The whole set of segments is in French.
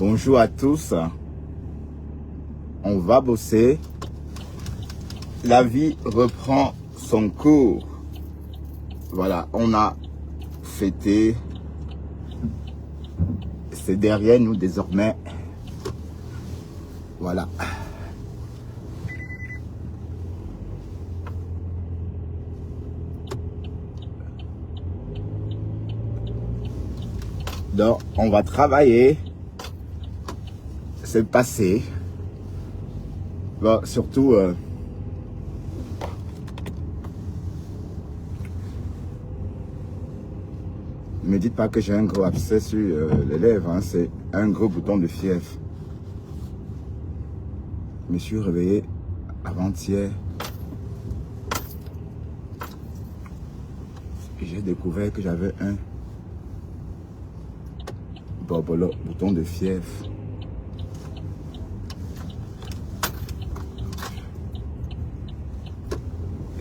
Bonjour à tous. On va bosser. La vie reprend son cours. Voilà, on a fêté. C'est derrière nous désormais. Voilà. Donc, on va travailler. C'est passé. Bon, surtout, ne me dites pas que j'ai un gros abcès sur les lèvres. Hein, c'est un gros bouton de fièvre. Je me suis réveillé avant-hier. J'ai découvert que j'avais un bouton de fièvre.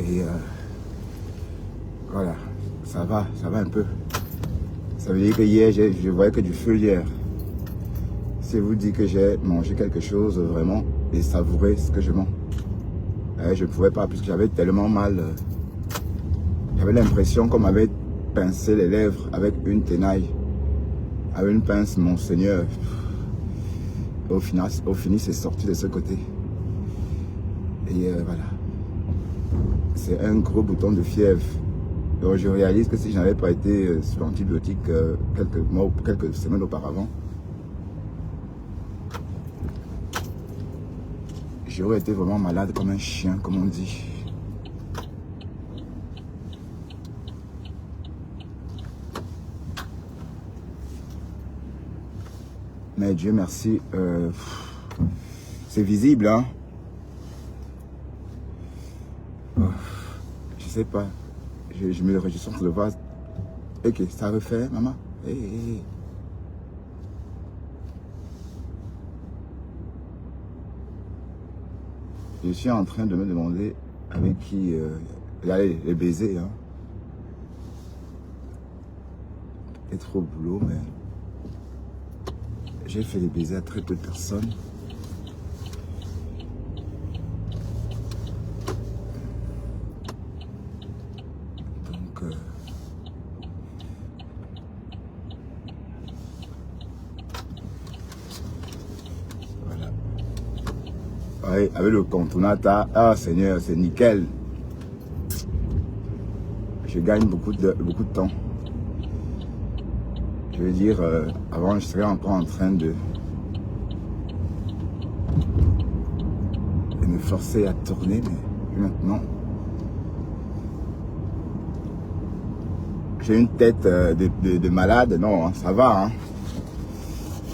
Et voilà, ça va un peu. Ça veut dire que hier, je voyais que du feu hier. Si je vous dis que j'ai mangé quelque chose vraiment et savouré ce que je mange. Je ne pouvais pas puisque j'avais tellement mal. J'avais l'impression qu'on m'avait pincé les lèvres avec une tenaille. Avec une pince, mon Seigneur. Au final, c'est sorti de ce côté. Et voilà. C'est un gros bouton de fièvre. Donc je réalise que si je n'avais pas été sur l'antibiotique quelques semaines auparavant, j'aurais été vraiment malade comme un chien, comme on dit. Mais Dieu merci, c'est visible, hein. Je sais pas, je sens le vase. Ok, ça refait, maman. Hey. Je suis en train de me demander avec qui les baisers. Hein. C'est trop boulot, mais j'ai fait des baisers à très peu de personnes. Donc, voilà. Ouais, avec le contournata, ah Seigneur, c'est nickel. Je gagne beaucoup de temps. Je veux dire, avant je serais encore en train de me forcer à tourner, mais maintenant, j'ai une tête de malade. Non, hein, ça va. Hein.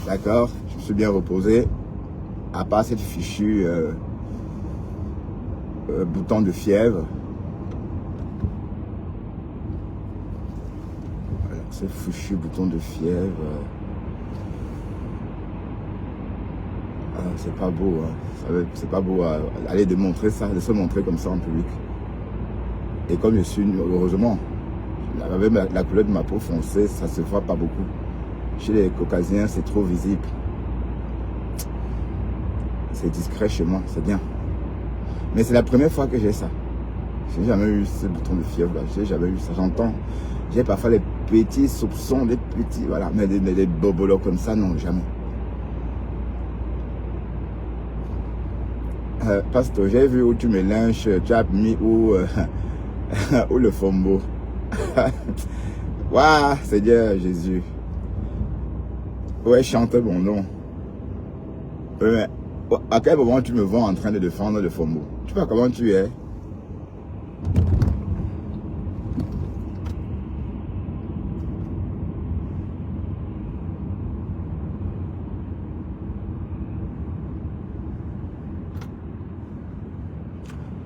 D'accord, je me suis bien reposé. À part cette fichue bouton de fièvre. Voilà, ce fichu bouton de fièvre. C'est pas beau. Hein. C'est pas beau aller de montrer ça, de se montrer comme ça en public. Et comme je suis, heureusement, avec la couleur de ma peau foncée, ça se voit pas beaucoup. Chez les Caucasiens, c'est trop visible. C'est discret chez moi, c'est bien. Mais c'est la première fois que j'ai ça. J'ai jamais eu ce bouton de fièvre là. J'ai jamais eu ça. J'entends. J'ai parfois les petits soupçons, des petits, voilà. Mais des bobolos comme ça, non, jamais. Pasteur, j'ai vu où tu mélanges, tu as mis où, où le fombo. Waouh, Seigneur Jésus. Ouais, chante mon nom. Ouais, mais à quel moment tu me vois en train de défendre le fombo? Tu vois comment tu es?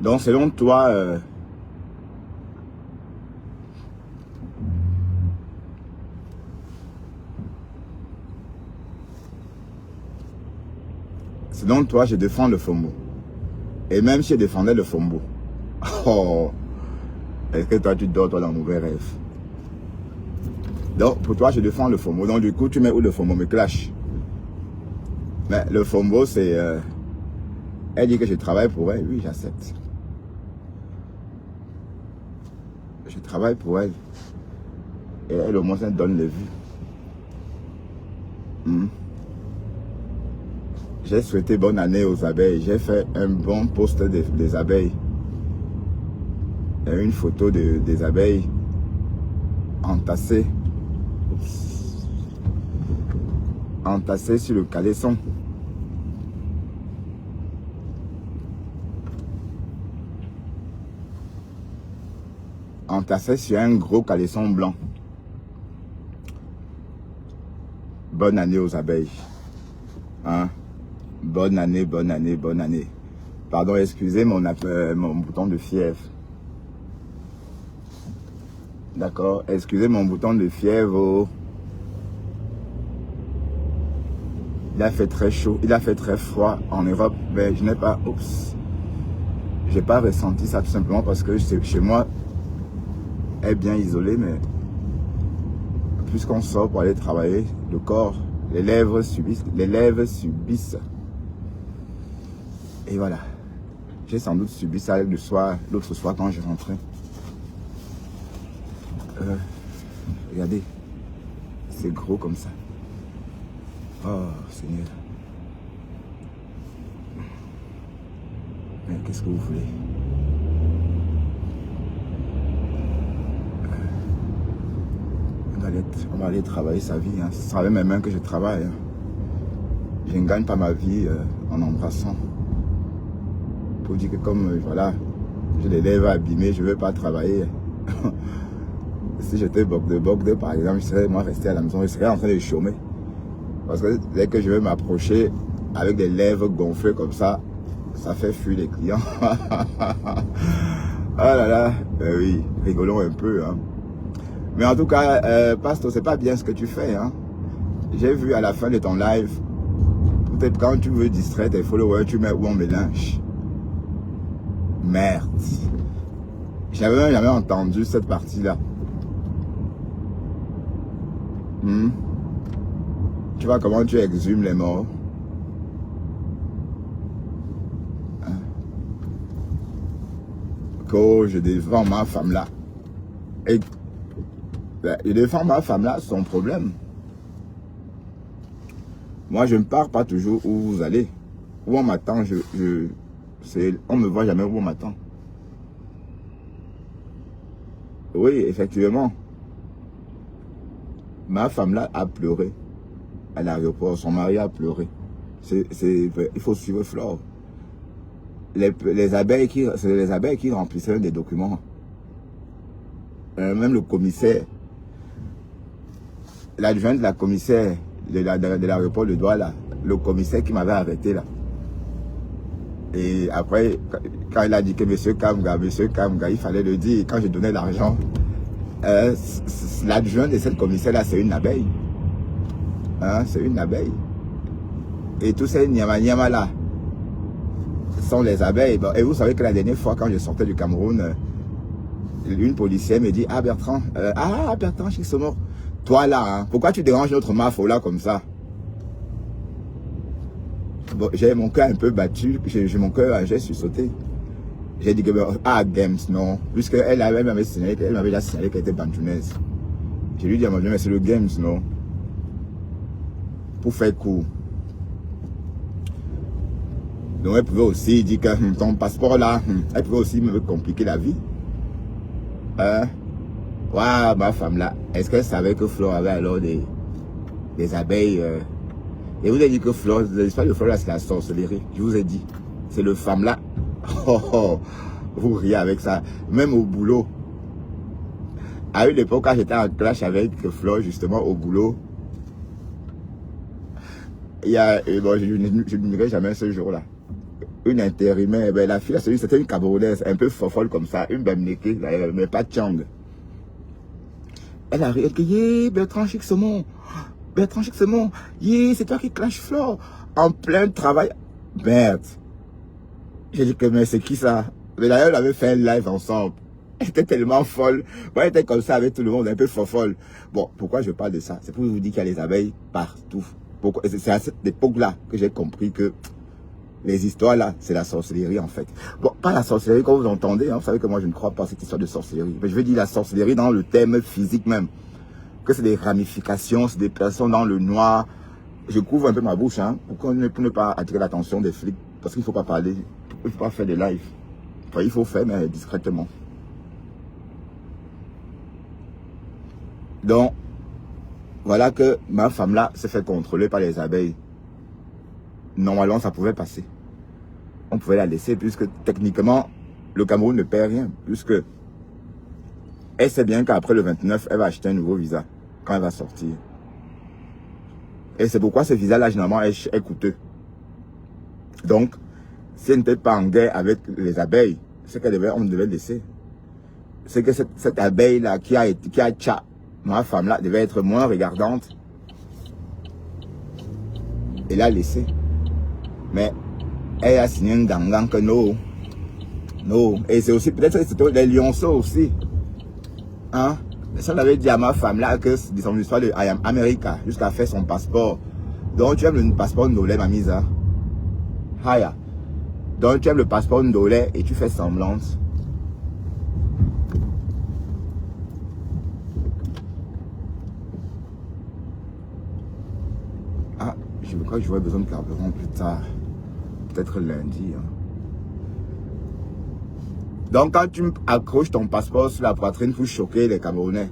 Donc, selon toi, je défends le fombo. Et même si je défendais le fombo, oh, est-ce que toi, tu dors toi, dans un mauvais rêve? Donc, pour toi, je défends le fombo. Donc, du coup, tu mets où le fombo me clash? Mais le fombo, c'est... elle dit que je travaille pour elle. Oui, j'accepte. Je travaille pour elle. Et elle, au moins, elle donne les vues. J'ai souhaité bonne année aux abeilles. J'ai fait un bon post des abeilles. Il y a une photo des abeilles entassées. Entassées sur le caleçon. Entassées sur un gros caleçon blanc. Bonne année aux abeilles. Hein? Bonne année, bonne année, bonne année. Pardon, excusez mon bouton de fièvre. D'accord, excusez mon bouton de fièvre. Oh. Il a fait très chaud, il a fait très froid en Europe, mais je n'ai pas... Oups. J'ai pas ressenti ça tout simplement parce que chez moi est bien isolé, mais puisqu'on sort pour aller travailler, le corps, les lèvres subissent. Et voilà. J'ai sans doute subi ça l'autre soir quand je rentrais. Regardez. C'est gros comme ça. Oh, Seigneur. Mais qu'est-ce que vous voulez? On va aller travailler sa vie. Hein. C'est avec mes mains que je travaille. Hein. Je ne gagne pas ma vie en embrassant. Pour dire que comme, voilà, j'ai les lèvres abîmées, je ne veux pas travailler. Si j'étais Bogde, par exemple, je serais moi resté à la maison, je serais en train de chômer. Parce que dès que je vais m'approcher avec des lèvres gonflées comme ça fait fuir les clients. Ah là là, oui, rigolons un peu. Hein. Mais en tout cas, Pastor, c'est pas bien ce que tu fais. Hein. J'ai vu à la fin de ton live, peut-être quand tu veux distraire tes followers, tu mets où on mélange. Merde. J'avais jamais entendu cette partie-là. Tu vois comment tu exhumes les morts? Hein? Que je défends ma femme là. Et je défends ma femme là, son problème. Moi, je ne pars pas toujours où vous allez. Où on m'attend, on ne me voit jamais où on m'attend. Oui, effectivement. Ma femme là a pleuré à l'aéroport. Son mari a pleuré. Il faut suivre Flore. Les abeilles c'est les abeilles qui remplissaient des documents. Même le commissaire, l'adjoint de la commissaire de l'aéroport de Douala, le commissaire qui m'avait arrêté là. Et après, quand il a dit que monsieur Kamga, il fallait le dire. Quand je donnais l'argent, l'adjoint de cette commissaire là, c'est une abeille. Hein, c'est une abeille. Et tous ces nyama là sont les abeilles. Bon, et vous savez que la dernière fois, quand je sortais du Cameroun, une policière me dit, ah Bertrand, Bertrand Chixomor, toi là, hein, pourquoi tu déranges notre mafo là comme ça? Bon, j'ai mon cœur un peu battu, j'ai sursauté. J'ai dit que, Games, non. Puisqu'elle m'avait déjà signalé qu'elle était bandounaise. J'ai lui dit à mon Dieu, mais c'est le Games, non. Pour faire court. Donc elle pouvait aussi dire que ton passeport là, elle pouvait aussi me compliquer la vie. Waouh, ma femme là, est-ce qu'elle savait que Flore avait alors des abeilles et vous avez dit que Flore, l'histoire de Flore là, c'est la sorcellerie. Je vous ai dit, c'est le femme là. Vous riez avec ça. Même au boulot. À une époque, quand j'étais en clash avec Flore, justement, au boulot, il y a, bon, je n'oublierai jamais ce jour-là. Une intérimaire, la fille, c'était une Camerounaise, un peu fofolle comme ça, une bamneke, mais pas de chang. Elle a dit, Bertrand Chixomon, c'est toi qui clash Flore en plein travail. Merde. J'ai dit que, mais c'est qui ça? Mais d'ailleurs, on avait fait un live ensemble. Elle était tellement folle. Moi, elle était comme ça avec tout le monde, un peu fofolle. Bon, pourquoi je parle de ça? C'est pour vous dire qu'il y a les abeilles partout. C'est à cette époque-là que j'ai compris que les histoires là, c'est la sorcellerie en fait. Bon, pas la sorcellerie comme vous entendez, hein, vous savez que moi je ne crois pas à cette histoire de sorcellerie. Mais je veux dire la sorcellerie dans le terme physique même. Que c'est des ramifications, c'est des personnes dans le noir. Je couvre un peu ma bouche, hein, pour ne pas attirer l'attention des flics. Parce qu'il ne faut pas parler, il ne faut pas faire des lives. Enfin, il faut faire, mais discrètement. Donc, voilà que ma femme là s'est fait contrôler par les abeilles. Normalement, ça pouvait passer. On pouvait la laisser puisque techniquement, le Cameroun ne perd rien. Puisque elle sait bien qu'après le 29, elle va acheter un nouveau visa quand elle va sortir. Et c'est pourquoi ce visa-là, généralement, est coûteux. Donc, si elle n'était pas en guerre avec les abeilles, c'est on devait laisser. C'est que cette abeille-là qui a tcha, ma femme-là, devait être moins regardante. Et l'a laissé. Mais elle a signé un gangan que non. Et c'est aussi, peut-être que c'était les lionceaux aussi. Hein? Si on avait dit à ma femme là que c'est son histoire de I am America, jusqu'à faire son passeport. Donc tu aimes le passeport ndolé, ma mise. Haya. Donc tu aimes le passeport ndolé et tu fais semblance. Ah, je crois que j'aurais besoin de carburant plus tard. Peut-être lundi. Hein. Donc quand tu accroches ton passeport sur la poitrine pour choquer les Camerounais,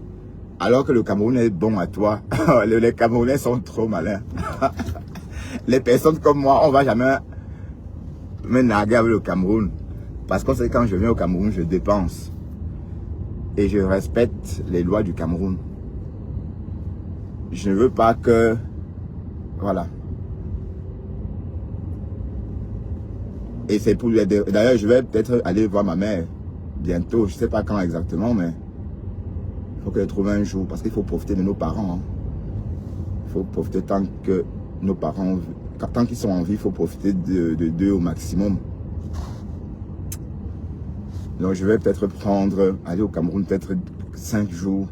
alors que le Cameroun est bon à toi, les Camerounais sont trop malins. Les personnes comme moi, on ne va jamais me narguer avec le Cameroun. Parce que quand je viens au Cameroun, je dépense. Et je respecte les lois du Cameroun. Je ne veux pas que... Voilà. Et c'est pour... D'ailleurs, je vais peut-être aller voir ma mère bientôt. Je ne sais pas quand exactement, mais... Il faut qu'elle trouve un jour. Parce qu'il faut profiter de nos parents. Hein. Il faut profiter tant que nos parents... Tant qu'ils sont en vie, il faut profiter d'eux au maximum. Donc je vais peut-être aller au Cameroun peut-être 5 jours.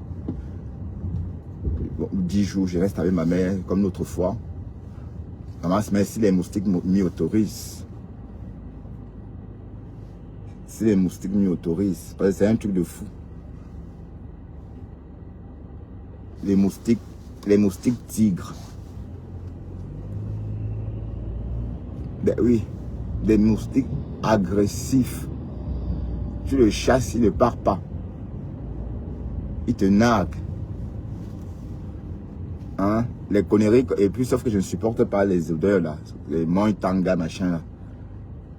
10 jours, je reste avec ma mère comme l'autre fois. Mais si les moustiques m'y autorisent. Si les moustiques m'y autorisent. Parce que c'est un truc de fou. Les moustiques tigres. Oui, des moustiques agressifs. Tu le chasses, il ne part pas. Il te nargue. Hein? Les conneries, et puis sauf que je ne supporte pas les odeurs là, les moitanga machin là.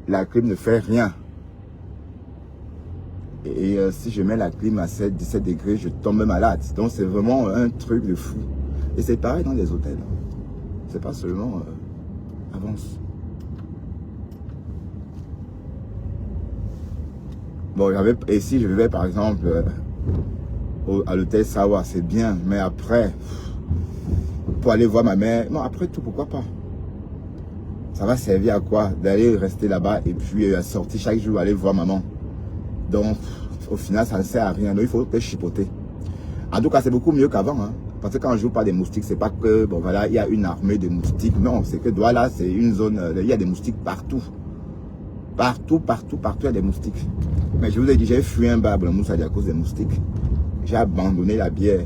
La clim ne fait rien. Et si je mets la clim à 17 degrés, je tombe malade. Donc c'est vraiment un truc de fou. Et c'est pareil dans les hôtels. C'est pas seulement avance. Bon, et si je vais par exemple à l'hôtel Sawa, c'est bien, mais après, pour aller voir ma mère, non, après tout, pourquoi pas? Ça va servir à quoi? D'aller rester là-bas et puis sortir chaque jour, aller voir maman. Donc, au final, ça ne sert à rien. Donc, il faut peut-être chipoter. En tout cas, c'est beaucoup mieux qu'avant. Hein, parce que quand on joue pas des moustiques, c'est pas que, bon voilà, il y a une armée de moustiques. Non, c'est que Douala, c'est une zone, il y a des moustiques partout. Partout, il y a des moustiques. Mais je vous ai dit, j'ai fui un bar à Moussadi à cause des moustiques. J'ai abandonné la bière.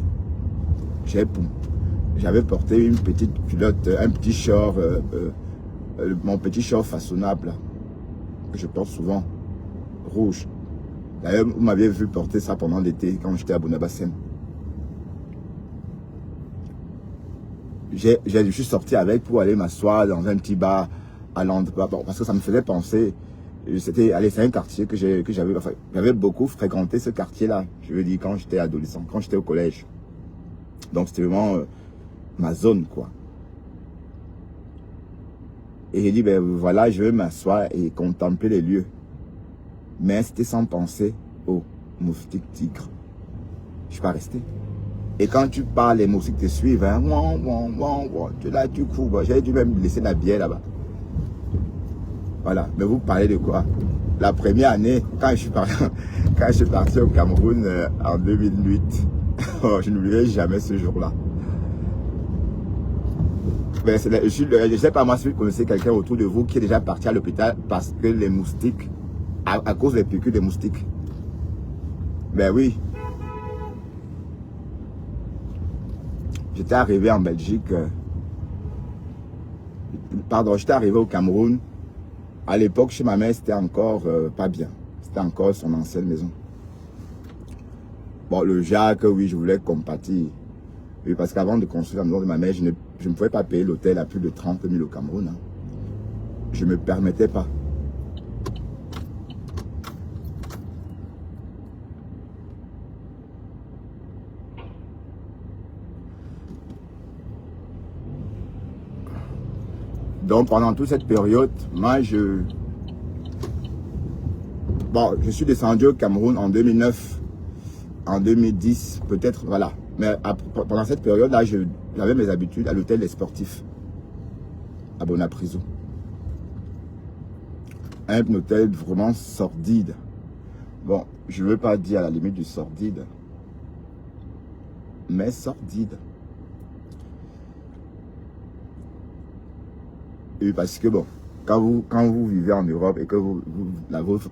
J'avais porté une petite culotte, un petit short, mon petit short façonnable, là, que je porte souvent, rouge. D'ailleurs, vous m'aviez vu porter ça pendant l'été, quand j'étais à Bonabassem. Je suis sorti avec pour aller m'asseoir dans un petit bar à l'endroit, parce que ça me faisait penser... c'est un quartier que j'avais beaucoup fréquenté, ce quartier-là. Je veux dire, quand j'étais adolescent, quand j'étais au collège. Donc, c'était vraiment ma zone, quoi. Et j'ai dit, ben voilà, je vais m'asseoir et contempler les lieux. Mais c'était sans penser aux moustiques tigres. Je suis pas resté. Et quand tu parles, les moustiques te suivent. Hein, tu cours. J'avais dû même laisser la bière là-bas. Voilà, mais vous parlez de quoi? La première année, quand je suis parti au Cameroun en 2008, je n'oublierai jamais ce jour-là. Ben, je sais pas moi si vous connaissez quelqu'un autour de vous qui est déjà parti à l'hôpital parce que les moustiques, à cause des piqûres des moustiques. Ben oui. J'étais arrivé en Belgique. Pardon, j'étais arrivé au Cameroun. À l'époque, chez ma mère, c'était encore pas bien. C'était encore son ancienne maison. Bon, le Jacques, oui, je voulais compatir. Oui, parce qu'avant de construire la maison de ma mère, je ne pouvais pas payer l'hôtel à plus de 30 000 au Cameroun. Hein. Je ne me permettais pas. Donc, pendant toute cette période, moi, je suis descendu au Cameroun en 2009, en 2010, peut-être, voilà. Mais pendant cette période-là, j'avais mes habitudes à l'hôtel des sportifs, à Bonapriso. Un hôtel vraiment sordide. Bon, je ne veux pas dire à la limite du sordide, mais sordide. Et parce que bon, quand vous vivez en Europe et que vos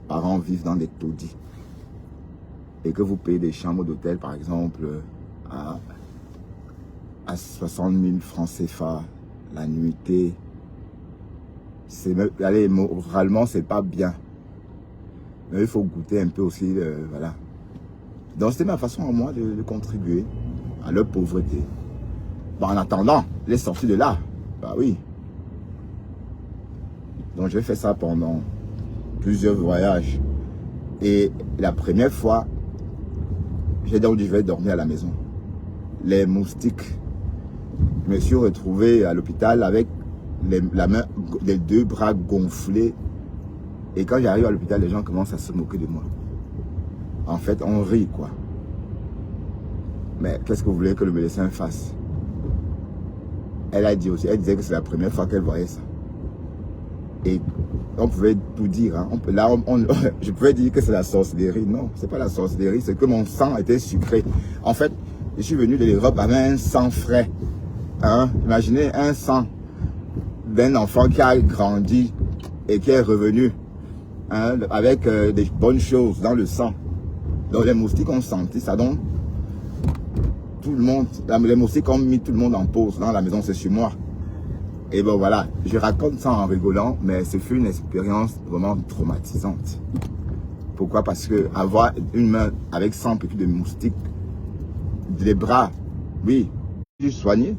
parents vivent dans des taudis et que vous payez des chambres d'hôtel, par exemple, à 60 000 francs CFA la nuitée, allez, moralement, c'est pas bien. Mais il faut goûter un peu aussi, voilà. Donc, c'était ma façon à moi de contribuer à leur pauvreté. Bon, en attendant, les sorties de là, bah oui. Donc, j'ai fait ça pendant plusieurs voyages. Et la première fois, j'ai donc dit, je vais dormir à la maison. Les moustiques. Je me suis retrouvé à l'hôpital avec les deux bras gonflés. Et quand j'arrive à l'hôpital, les gens commencent à se moquer de moi. En fait, on rit, quoi. Mais qu'est-ce que vous voulez que le médecin fasse? Elle a dit aussi, elle disait que c'est la première fois qu'elle voyait ça. Et on pouvait tout dire. Hein. Je pouvais dire que c'est la sorcellerie. Non, c'est pas la sorcellerie, c'est que mon sang était sucré. En fait, je suis venu de l'Europe avec un sang frais. Hein? Imaginez un sang d'un enfant qui a grandi et qui est revenu, hein, avec des bonnes choses dans le sang. Donc les moustiques ont senti ça. Donc tout le monde, les moustiques ont mis tout le monde en pause dans la maison, c'est chez moi. Et bon voilà, je raconte ça en rigolant, mais ce fut une expérience vraiment traumatisante. Pourquoi? Parce que avoir une main avec 100 piqûres de moustiques, les bras, oui, je suis soigné.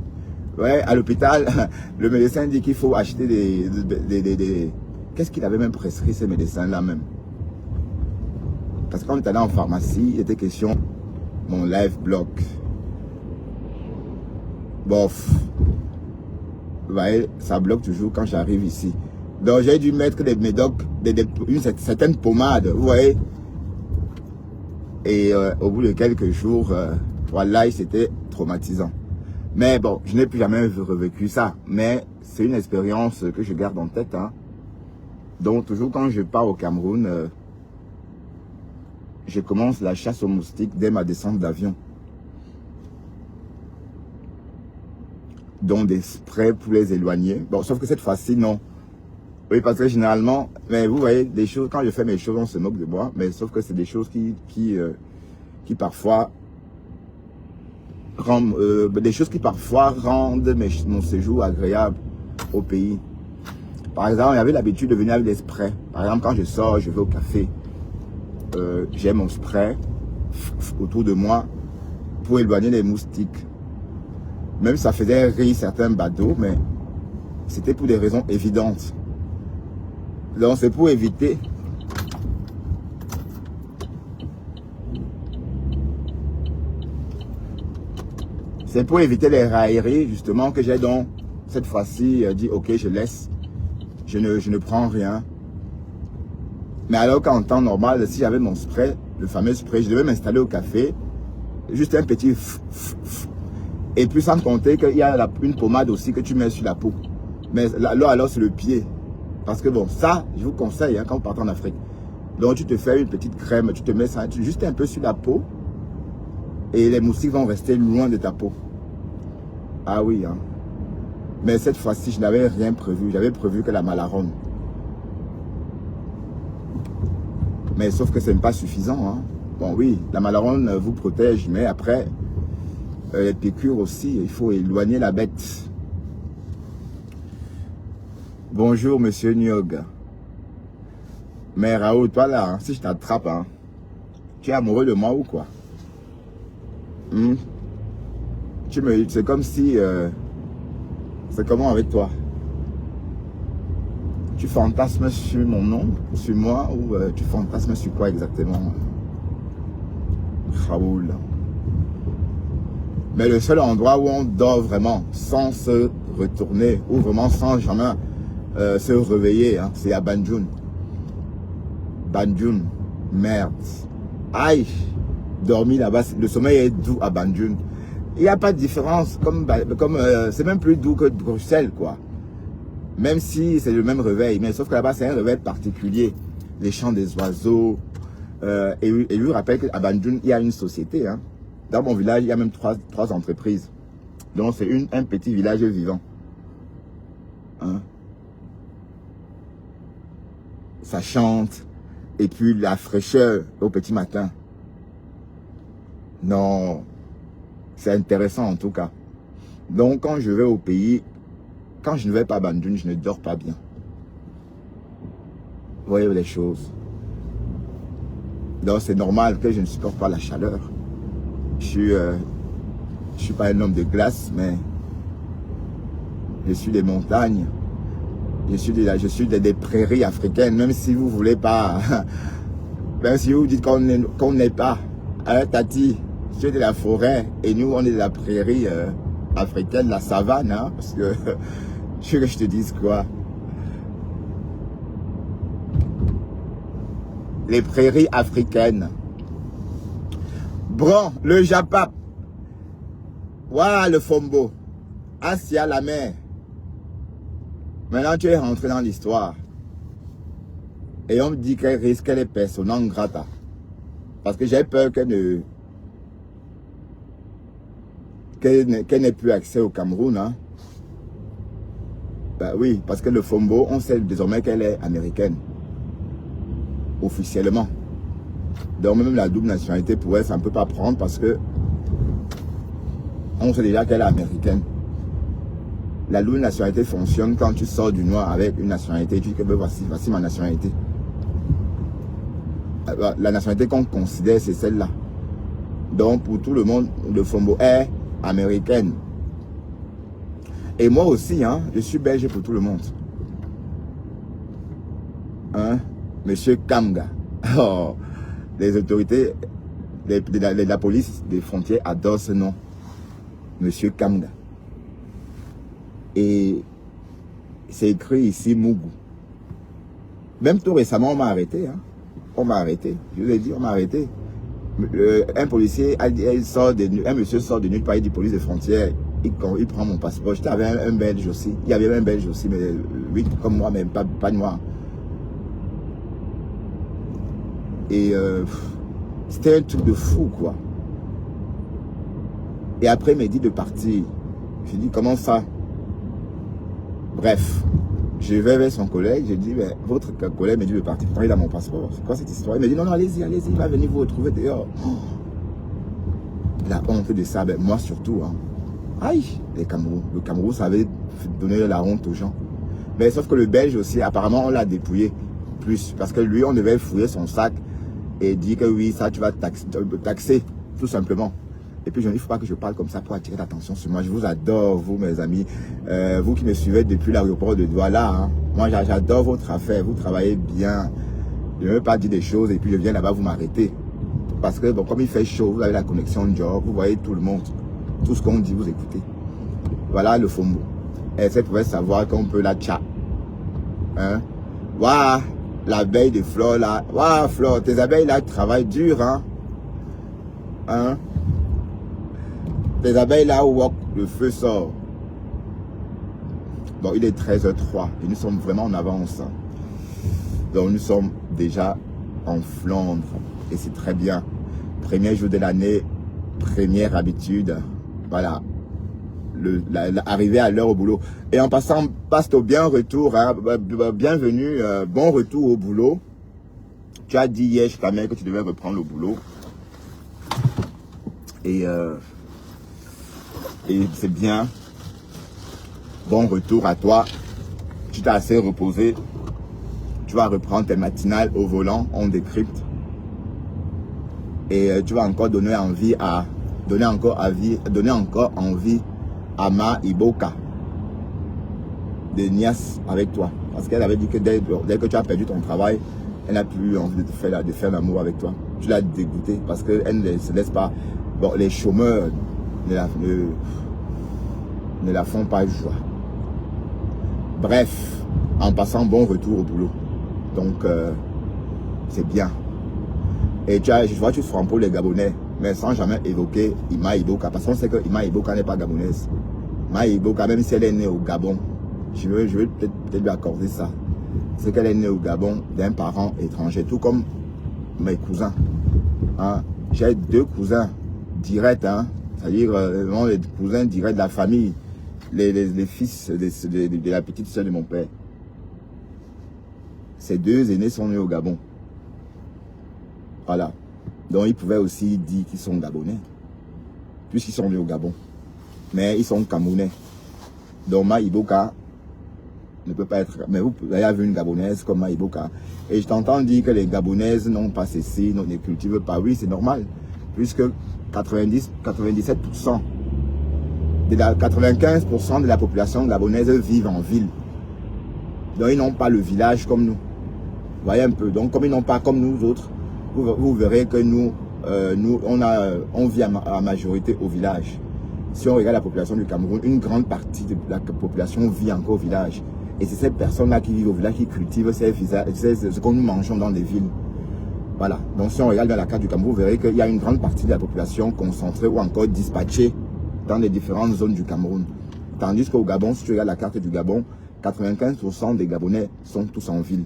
Ouais, à l'hôpital, le médecin dit qu'il faut acheter des qu'est-ce qu'il avait même prescrit ces médecins-là même? Parce que quand on est allé en pharmacie, il était question, mon life block. Bof. Vous voyez, ça bloque toujours quand j'arrive ici. Donc j'ai dû mettre des médocs, une certaine pommade, vous voyez. Et au bout de quelques jours, voilà, c'était traumatisant. Mais bon, je n'ai plus jamais revécu ça. Mais c'est une expérience que je garde en tête. Hein. Donc toujours quand je pars au Cameroun, je commence la chasse aux moustiques dès ma descente d'avion. Donc des sprays pour les éloigner. Bon, sauf que cette fois-ci, non. Oui, parce que généralement, mais vous voyez, des choses, quand je fais mes choses, on se moque de moi. Mais sauf que c'est des choses qui parfois rendent, mon séjour agréable au pays. Par exemple, j'avais l'habitude de venir avec des sprays. Par exemple, quand je sors, je vais au café. J'ai mon spray autour de moi pour éloigner les moustiques. Même ça faisait rire certains badauds, mais c'était pour des raisons évidentes. Donc c'est pour éviter les railleries, justement, que j'ai donc cette fois-ci dit ok, je laisse, je ne prends rien. Mais alors qu'en temps normal, si j'avais mon spray, le fameux spray, je devais m'installer au café, juste un petit et puis sans compter qu'il y a une pommade aussi que tu mets sur la peau. Mais là alors c'est le pied. Parce que bon, ça, je vous conseille hein, quand vous partez en Afrique. Donc tu te fais une petite crème, tu te mets ça juste un peu sur la peau. Et les moustiques vont rester loin de ta peau. Ah oui, hein. Mais cette fois-ci, je n'avais rien prévu. J'avais prévu que la Malaronne. Mais sauf que ce n'est pas suffisant. Hein. Bon oui, la Malaronne vous protège, mais après, les piqûres aussi, il faut éloigner la bête. Bonjour, monsieur Nyog. Mais Raoul, toi là, hein, si je t'attrape, hein, tu es amoureux de moi ou quoi? C'est comme si... c'est comment avec toi? Tu fantasmes sur mon nom, sur moi, ou tu fantasmes sur quoi exactement, Raoul? Mais le seul endroit où on dort vraiment, sans se retourner, ou vraiment sans jamais se réveiller, hein, c'est à Banjul. Banjul, merde. Aïe, dormir là-bas, le sommeil est doux à Banjul. Il n'y a pas de différence, c'est même plus doux que Bruxelles, quoi. Même si c'est le même réveil, mais sauf que là-bas, c'est un réveil particulier. Les chants des oiseaux. Et lui rappelle qu'à Banjul, il y a une société. Hein. Dans mon village, il y a même trois entreprises. Donc, c'est un petit village vivant. Hein. Ça chante. Et puis, la fraîcheur au petit matin. Non. C'est intéressant en tout cas. Donc, quand je vais au pays, quand je ne vais pas à Banjul, je ne dors pas bien. Vous voyez les choses. Donc, c'est normal que je ne supporte pas la chaleur. Je suis pas un homme de glace, mais je suis des montagnes. Je suis des prairies africaines, même si vous ne voulez pas. Même si vous dites qu'on n'est pas. Hein, Tati, je suis de la forêt et nous, on est de la prairie africaine, la savane. Hein, parce que, je veux que je te dise quoi. Les prairies africaines. Bon, le Japap. Voilà le Fombo. Asia la mer. Maintenant, tu es rentré dans l'histoire. Et on me dit qu'elle risque les personnes non grata. Parce que j'ai peur qu'elle n'ait plus accès au Cameroun. Hein. Ben oui, parce que le Fombo, on sait désormais qu'elle est américaine. Officiellement. Donc même la double nationalité pour elle, ça ne peut pas prendre parce que on sait déjà qu'elle est américaine. La double nationalité fonctionne quand tu sors du noir avec une nationalité. Tu dis que ben, voici ma nationalité. La nationalité qu'on considère, c'est celle-là. Donc pour tout le monde, le Fombo est américaine. Et moi aussi, hein, je suis belge pour tout le monde. Hein? Monsieur Kamga. Oh, les autorités, la police des frontières adorent ce nom. Monsieur Kamga. Et c'est écrit ici Mougou. Même tout récemment, on m'a arrêté. Hein. On m'a arrêté. Je vous ai dit, on m'a arrêté. Un policier, un monsieur sort de nulle part, il dit police des frontières. Il prend mon passeport. J'étais avec un Belge aussi. Il y avait un Belge aussi, mais lui comme moi, mais pas noir. Et c'était un truc de fou, quoi. Et après, il m'a dit de partir. Je lui ai dit, comment ça? Bref, je vais vers son collègue. Je dis, mais votre collègue m'a dit de partir. Pourtant, il a mon passeport. C'est quoi cette histoire? Il m'a dit, non, allez-y, il va venir vous retrouver dehors. Oh. La honte de ça, ben, moi surtout. Hein. Aïe, le Cameroun, ça avait donné la honte aux gens. Mais sauf que le Belge aussi, apparemment, on l'a dépouillé plus. Parce que lui, on devait fouiller son sac et dire que oui, ça, tu vas taxer, tout simplement. Et puis, il ne faut pas que je parle comme ça pour attirer l'attention sur moi. Je vous adore, vous, mes amis. Vous qui me suivez depuis l'aéroport de Douala. Hein. Moi, j'adore votre affaire. Vous travaillez bien. Je ne veux pas dire des choses et puis je viens là-bas, vous m'arrêtez. Parce que, bon, comme il fait chaud, vous avez la connexion job, vous voyez tout le monde. Tout ce qu'on dit, vous écoutez. Voilà le Fombo. Et ça pouvait savoir qu'on peut la tcha. Hein? Waouh, l'abeille de Flore là. Waouh, Flore, tes abeilles là travaillent dur, hein? Hein? Les abeilles là où le feu sort. Bon, il est 13h03 et nous sommes vraiment en avance. Donc nous sommes déjà en Flandre et c'est très bien. Premier jour de l'année, première habitude. Voilà. arriver à l'heure au boulot. Et en passant, passe-toi bien retour, hein, bienvenue, bon retour au boulot. Tu as dit hier chez ta mère que tu devais reprendre le boulot. Et c'est bien. Bon retour à toi. Tu t'es assez reposé. Tu vas reprendre tes matinales au volant, on décrypte. Et tu vas encore donner envie à à Ma Iboka de Nias avec toi. Parce qu'elle avait dit que dès que tu as perdu ton travail, elle n'a plus envie de faire l'amour avec toi. Tu l'as dégoûté parce qu'elle ne se laisse pas. Bon, les chômeurs ne la font pas joie. Bref, en passant, bon retour au boulot. Donc, c'est bien. Et je vois que tu frappes pour les Gabonais, mais sans jamais évoquer Ima Iboka. Parce qu'on sait que Ima Iboka n'est pas gabonaise. Ima Iboka, même si elle est née au Gabon, je veux peut-être lui accorder ça. C'est qu'elle est née au Gabon d'un parent étranger, tout comme mes cousins. Hein? J'ai 2 cousins directs, hein? C'est-à-dire les cousins directs de la famille, les fils de la petite soeur de mon père. Ces 2 aînés sont nés au Gabon. Voilà. Donc ils pouvaient aussi dire qu'ils sont gabonais, puisqu'ils sont nés au Gabon. Mais ils sont camerounais. Donc Ma Iboka ne peut pas être... Mais vous avez vu une gabonaise comme Ma Iboka. Et je t'entends dire que les gabonaises n'ont pas cessé, ne cultivent pas. Oui, c'est normal. Puisque 97%, 95% de la population gabonaise vivent en ville. Donc ils n'ont pas le village comme nous. Vous voyez un peu. Donc comme ils n'ont pas comme nous autres, vous verrez que nous, on vit à majorité au village. Si on regarde la population du Cameroun, une grande partie de la population vit encore au village. Et c'est ces personnes-là qui vivent au village, qui cultivent ce que nous mangeons dans les villes. Voilà. Donc si on regarde dans la carte du Cameroun, vous verrez qu'il y a une grande partie de la population concentrée ou encore dispatchée dans les différentes zones du Cameroun. Tandis qu'au Gabon, si tu regardes la carte du Gabon, 95% des Gabonais sont tous en ville.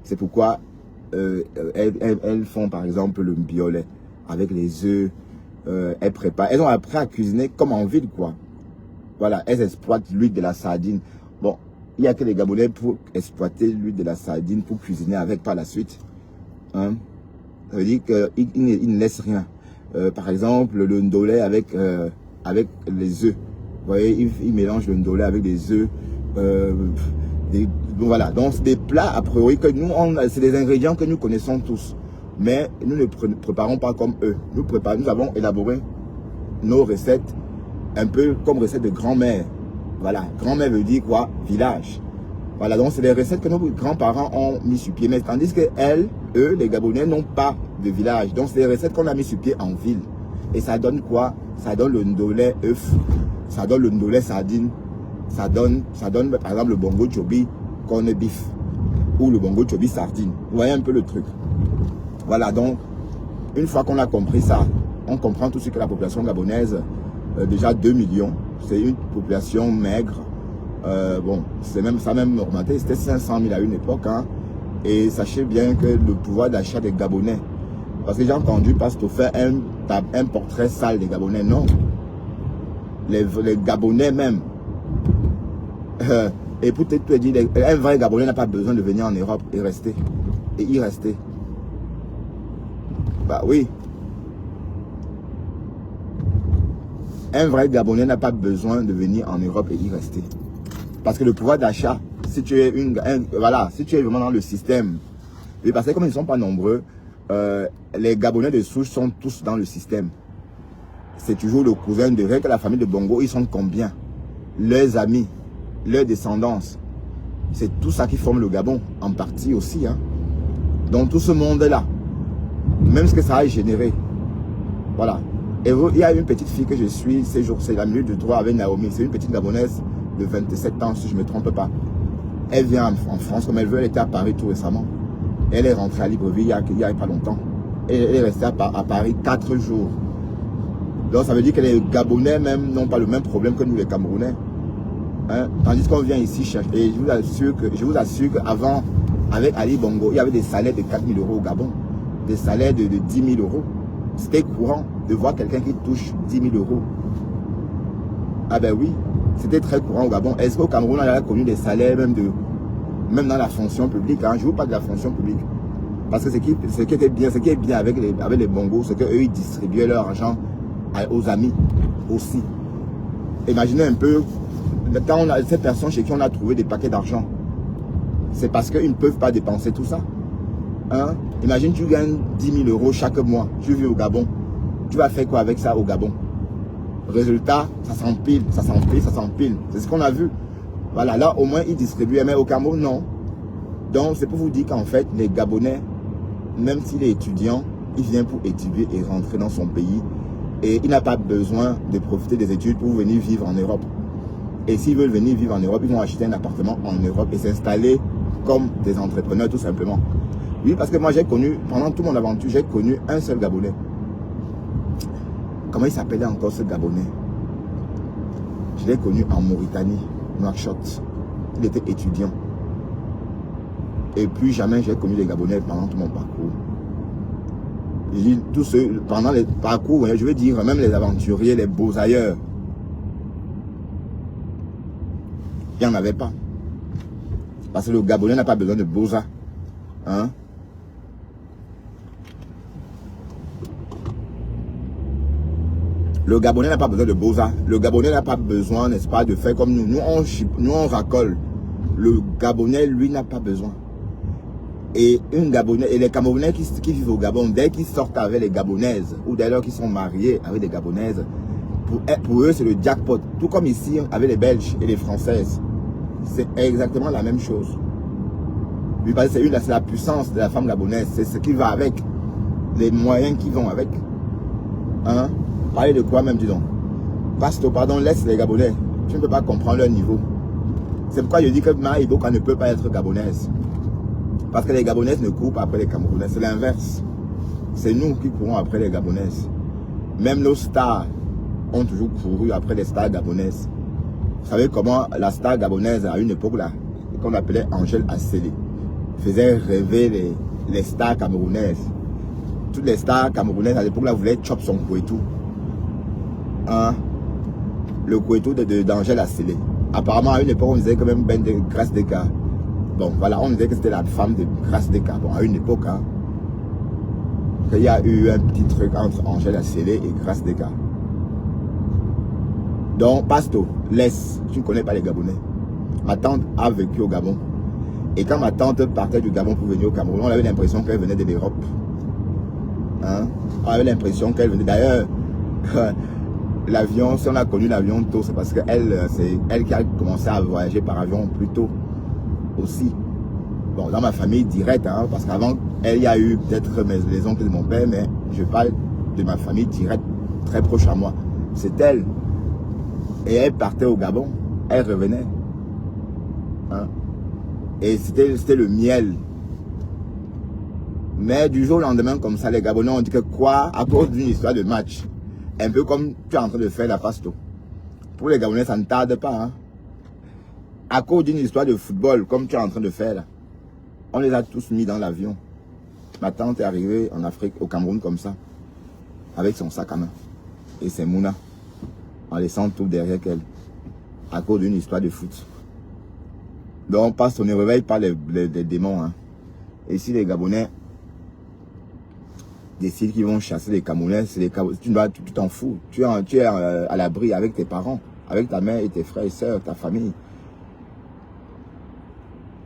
C'est pourquoi elles font par exemple le mbiolet avec les œufs. Elles préparent. Elles ont appris à cuisiner comme en ville, quoi. Voilà, elles exploitent l'huile de la sardine. Bon, il n'y a que les Gabonais pour exploiter l'huile de la sardine, pour cuisiner avec par la suite. Hein? Ça veut dire qu'ils ne laissent rien. Par exemple, le ndolé avec les œufs. Vous voyez, ils mélangent le ndolé avec des œufs. Donc voilà, donc c'est des plats a priori que nous, c'est des ingrédients que nous connaissons tous. Mais nous ne préparons pas comme eux. Nous avons élaboré nos recettes un peu comme recettes de grand-mère. Voilà, grand-mère veut dire quoi? Village. Voilà, donc c'est des recettes que nos grands-parents ont mis sur pied. Mais tandis que eux, les Gabonais, n'ont pas de village. Donc c'est des recettes qu'on a mis sur pied en ville. Et ça donne quoi? Ça donne le ndolé œuf, ça donne le ndolé sardine, ça donne par exemple le bongo chobi corned beef ou le bongo chobi sardine. Vous voyez un peu le truc. Voilà, donc, une fois qu'on a compris ça, on comprend tout ce que la population gabonaise, déjà 2 millions, c'est une population maigre. Bon, ça a même augmenté, c'était 500 000 à une époque. Hein, et sachez bien que le pouvoir d'achat des Gabonais, parce que j'ai entendu Pastor faire un portrait sale des Gabonais, non. Les Gabonais même. Et pour te dire, un vrai Gabonais n'a pas besoin de venir en Europe et rester. Et y rester. Bah oui. Un vrai Gabonais n'a pas besoin de venir en Europe et y rester. Parce que le pouvoir d'achat, si tu es si tu es vraiment dans le système, et parce que comme ils ne sont pas nombreux, les Gabonais de souche sont tous dans le système. C'est toujours le cousin de Ré que la famille de Bongo, ils sont combien? Leurs amis, leurs descendances. C'est tout ça qui forme le Gabon, en partie aussi. Hein. Donc tout ce monde-là, même ce que ça a généré. Voilà. Et il y a une petite fille que je suis ces jours, c'est la minute de droit avec Naomi. C'est une petite Gabonaise de 27 ans, si je ne me trompe pas. Elle vient en France comme elle veut. Elle était à Paris tout récemment. Elle est rentrée à Libreville il n'y a pas longtemps. Et elle est restée à Paris 4 jours. Donc ça veut dire que les Gabonais même n'ont pas le même problème que nous les Camerounais. Hein? Tandis qu'on vient ici chercher. Et je vous assure qu'avant, avec Ali Bongo, il y avait des salaires de 4 000 € au Gabon. Des salaires de 10 000 €. C'était courant de voir quelqu'un qui touche 10 000 €. Ah ben oui, c'était très courant au Gabon. Est-ce qu'au Cameroun, on a connu des salaires même dans la fonction publique, hein? Je ne veux pas de la fonction publique. Parce que ce qui est bien avec les bongos, c'est qu'eux, ils distribuaient leur argent aux amis aussi. Imaginez un peu, quand on a ces personnes chez qui on a trouvé des paquets d'argent, c'est parce qu'ils ne peuvent pas dépenser tout ça. Hein? Imagine, tu gagnes 10 000 euros chaque mois, tu vis au Gabon. Tu vas faire quoi avec ça au Gabon? Résultat, ça s'empile, ça s'empile, ça s'empile. C'est ce qu'on a vu. Voilà, là au moins ils distribuaient, mais au Cameroun, non. Donc c'est pour vous dire qu'en fait, les Gabonais, même s'il est étudiant, il vient pour étudier et rentrer dans son pays. Et il n'a pas besoin de profiter des études pour venir vivre en Europe. Et s'ils veulent venir vivre en Europe, ils vont acheter un appartement en Europe et s'installer comme des entrepreneurs tout simplement. Oui, parce que moi j'ai connu, pendant toute mon aventure, j'ai connu un seul Gabonais. Comment il s'appelait encore ce Gabonais? Je l'ai connu en Mauritanie, Nouakchott. Il était étudiant. Et puis jamais j'ai connu les Gabonais pendant tout mon parcours. Tous ceux, pendant les parcours, je veux dire, même les aventuriers, les beaux ailleurs, il n'y en avait pas. Parce que le Gabonais n'a pas besoin de beaux-arts. Hein? Le Gabonais n'a pas besoin de beaux-arts. Le Gabonais n'a pas besoin, n'est-ce pas, de faire comme nous. Nous, on racole. Le Gabonais, lui, n'a pas besoin. Et les Camerounais qui vivent au Gabon, dès qu'ils sortent avec les Gabonaises, ou dès lors qu'ils sont mariés avec des Gabonaises, pour eux, c'est le jackpot. Tout comme ici, avec les Belges et les Françaises. C'est exactement la même chose. C'est la puissance de la femme gabonaise. C'est ce qui va avec. Les moyens qui vont avec. Hein? Parler de quoi même, dis donc? Pasto, pardon, laisse les Gabonais. Tu ne peux pas comprendre leur niveau. C'est pourquoi je dis que Maïboka ne peut pas être gabonaise. Parce que les Gabonaises ne courent pas après les Camerounais. C'est l'inverse. C'est nous qui courons après les Gabonaises. Même nos stars ont toujours couru après les stars gabonaises. Vous savez comment la star gabonaise, à une époque là, qu'on appelait Angèle Asselé, faisait rêver les stars camerounaises. Toutes les stars camerounaises à l'époque là voulaient chop son Kouetou. Hein? Le Kouetou d'Angèle Asselé. Apparemment à une époque on disait que même Ben de Grâce Deka. Bon voilà, on disait que c'était la femme de Grâce Deka. Bon à une époque, hein, qu'il y a eu un petit truc entre Angèle Asselé et Grâce Deka. Donc Pasto, laisse, tu ne connais pas les Gabonais. Ma tante a vécu au Gabon. Et quand ma tante partait du Gabon pour venir au Cameroun, on avait l'impression qu'elle venait de l'Europe. Hein? On avait l'impression qu'elle venait. D'ailleurs, l'avion, si on a connu l'avion tôt, c'est parce qu'elle, c'est elle qui a commencé à voyager par avion plus tôt aussi. Bon, dans ma famille directe, hein, parce qu'avant, elle y a eu peut-être les oncles de mon père, mais je parle de ma famille directe, très proche à moi. C'est elle. Et elle partait au Gabon, elle revenait. Hein? Et c'était le miel. Mais du jour au lendemain, comme ça, les Gabonais ont dit que quoi? À cause d'une histoire de match. Un peu comme tu es en train de faire la Pasto. Pour les Gabonais, ça ne tarde pas. Hein? À cause d'une histoire de football, comme tu es en train de faire là, on les a tous mis dans l'avion. Ma tante est arrivée en Afrique, au Cameroun comme ça, avec son sac à main et ses mounas, en laissant tout derrière elle, à cause d'une histoire de foot. Donc, on ne réveille pas les démons. Hein. Et si les Gabonais décident qu'ils vont chasser les Camerounais, tu t'en fous. Tu es à l'abri avec tes parents, avec ta mère et tes frères et sœurs, ta famille.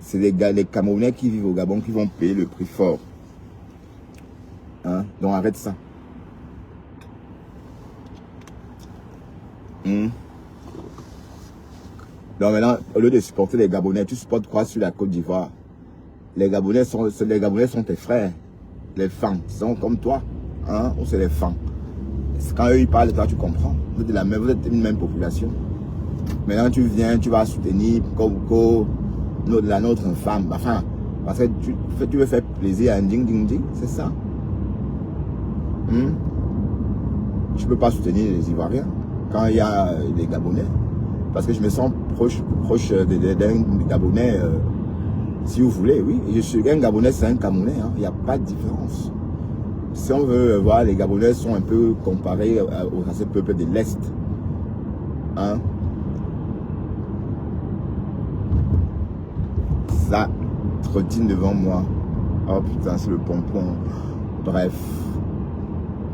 C'est les Camerounais qui vivent au Gabon qui vont payer le prix fort. Hein? Donc arrête ça. Donc maintenant, au lieu de supporter les Gabonais, tu supportes quoi sur la Côte d'Ivoire? Les Gabonais sont tes frères. Les fans sont comme toi. Hein? Ou c'est les fans. Quand eux ils parlent, toi tu comprends. Vous êtes une même population. Maintenant tu viens, tu vas soutenir la nôtre femme. Enfin, parce que tu veux faire plaisir à un ding ding ding, c'est ça. Je peux pas soutenir les Ivoiriens quand il y a des Gabonais. Parce que je me sens proche d'un Gabonais, si vous voulez, oui. Je suis un Gabonais, c'est un Camerounais, hein. Il n'y a pas de différence. Si on veut voir, les Gabonais sont un peu comparés à ces peuples de l'Est. Hein. ça trottine devant moi. Oh putain, c'est le pompon. Bref,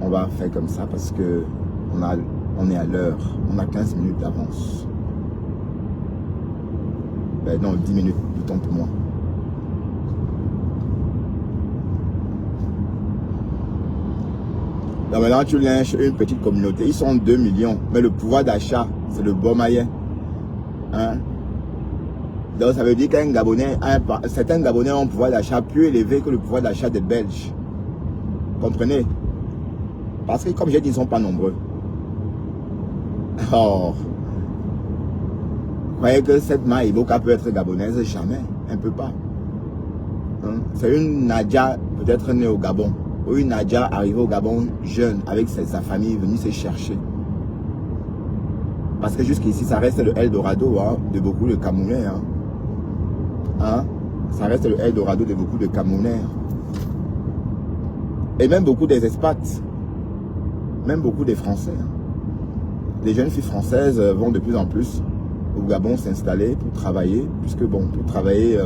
on va faire comme ça parce que on est à l'heure. On a 15 minutes d'avance. Ben non, 10 minutes de temps pour moi. Donc maintenant, tu lynches une petite communauté. Ils sont 2 millions. Mais le pouvoir d'achat, c'est le bon moyen. Hein? Donc ça veut dire qu'un Gabonais, certains Gabonais ont un pouvoir d'achat plus élevé que le pouvoir d'achat des Belges. Comprenez? Parce que comme j'ai dit, ils ne sont pas nombreux. Oh. Vous croyez que cette Maïboka peut être gabonaise? Jamais. Elle ne peut pas. Hein? C'est une Nadia peut-être née au Gabon. Ou une Nadia arrivée au Gabon jeune avec sa famille venue se chercher. Parce que jusqu'ici, ça reste le Eldorado hein, de beaucoup de Camerounais. Hein. Hein? Ça reste le Eldorado de beaucoup de Camerounais. Et même beaucoup des expats. Même beaucoup des Français. Hein. Les jeunes filles françaises vont de plus en plus au Gabon s'installer pour travailler. Puisque bon, pour travailler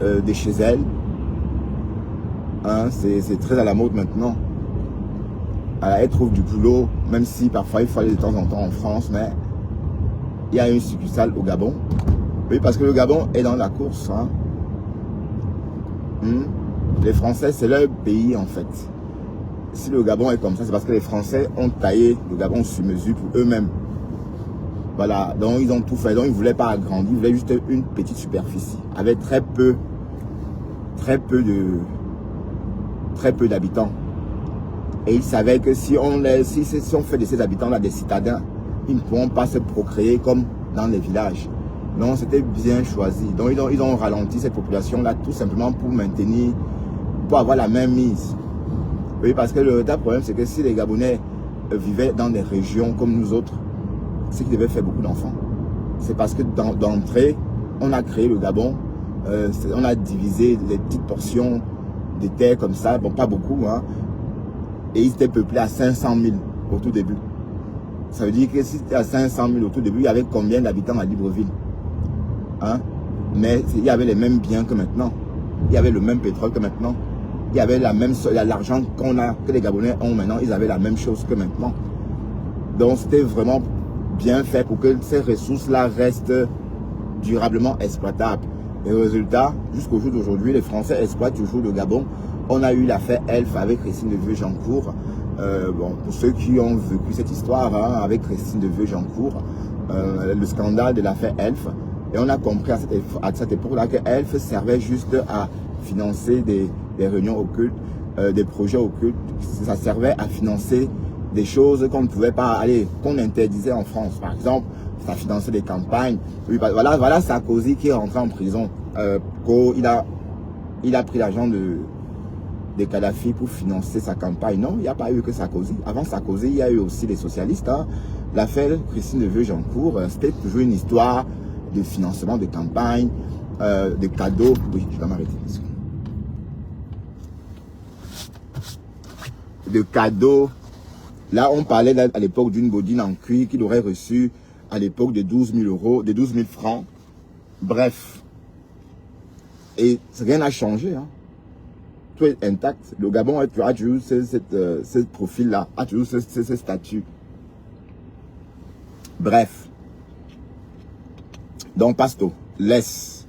de chez elles. Hein, c'est très à la mode maintenant. Elle trouve du boulot, même si parfois il faut aller de temps en temps en France, mais il y a une succursale au Gabon. Oui, parce que le Gabon est dans la course. Hein. Les Français, c'est leur pays en fait. Si le Gabon est comme ça, c'est parce que les Français ont taillé le Gabon sur mesure pour eux-mêmes. Voilà, donc ils ont tout fait. Donc ils ne voulaient pas agrandir, ils voulaient juste une petite superficie avec très peu d'habitants. Et ils savaient que si on fait de ces habitants-là des citadins, ils ne pourront pas se procréer comme dans les villages. Donc c'était bien choisi. Donc ils ont ralenti cette population-là tout simplement pour maintenir, pour avoir la même mise. Oui, parce que le vrai problème, c'est que si les Gabonais vivaient dans des régions comme nous autres, c'est qu'ils devaient faire beaucoup d'enfants. C'est parce que d'entrée, on a créé le Gabon, on a divisé les petites portions de terre comme ça, bon pas beaucoup, hein, et ils étaient peuplés à 500 000 au tout début. Ça veut dire que si c'était à 500 000 au tout début, il y avait combien d'habitants à Libreville, hein? Mais il y avait les mêmes biens que maintenant, il y avait le même pétrole que maintenant, il y avait l'argent que les Gabonais ont maintenant, ils avaient la même chose que maintenant. Donc c'était vraiment bien fait pour que ces ressources-là restent durablement exploitables. Et au résultat, jusqu'au jour d'aujourd'hui, les Français exploitent toujours le Gabon. On a eu l'affaire Elf avec Christine de Vieux-Jancourt. Bon, pour ceux qui ont vécu cette histoire hein, avec Christine de Vieux-Jancourt, le scandale de l'affaire Elf. Et on a compris à cette époque-là que Elf servait juste à financer des réunions occultes, des projets occultes. Ça servait à financer des choses qu'on ne pouvait pas aller, qu'on interdisait en France. Par exemple, ça finançait des campagnes. Oui, voilà Sarkozy qui est rentré en prison. Il a pris l'argent de Kadhafi pour financer sa campagne. Non, il n'y a pas eu que Sarkozy. Avant Sarkozy, il y a eu aussi les socialistes. Hein. L'affaire Christine de Vieux-Jancourt, c'était toujours une histoire de financement de campagne, de cadeaux. Oui, je vais m'arrêter. De cadeaux. Là, on parlait à l'époque d'une bodine en cuir qu'il aurait reçue à l'époque de 12 000 euros, de 12 000 francs. Bref. Et rien n'a changé. Hein. Tout est intact. Le Gabon a toujours ce profil-là, a toujours ce statut. Bref. Donc, Pasto, laisse.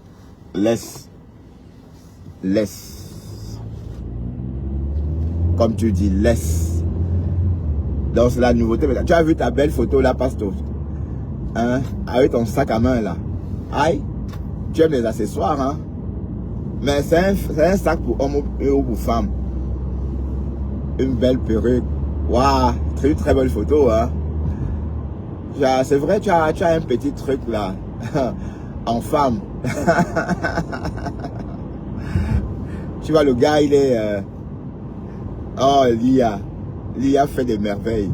Comme tu dis, laisse. Donc, c'est la nouveauté. Tu as vu ta belle photo là, Pasto? Hein? Avec ton sac à main là. Aïe, tu aimes les accessoires, hein? Mais c'est un sac pour homme ou pour femme. Une belle perruque. Waouh, très belle photo, hein? C'est vrai, tu as un petit truc là. En femme. Tu vois, le gars, il est... Oh, Lia fait des merveilles.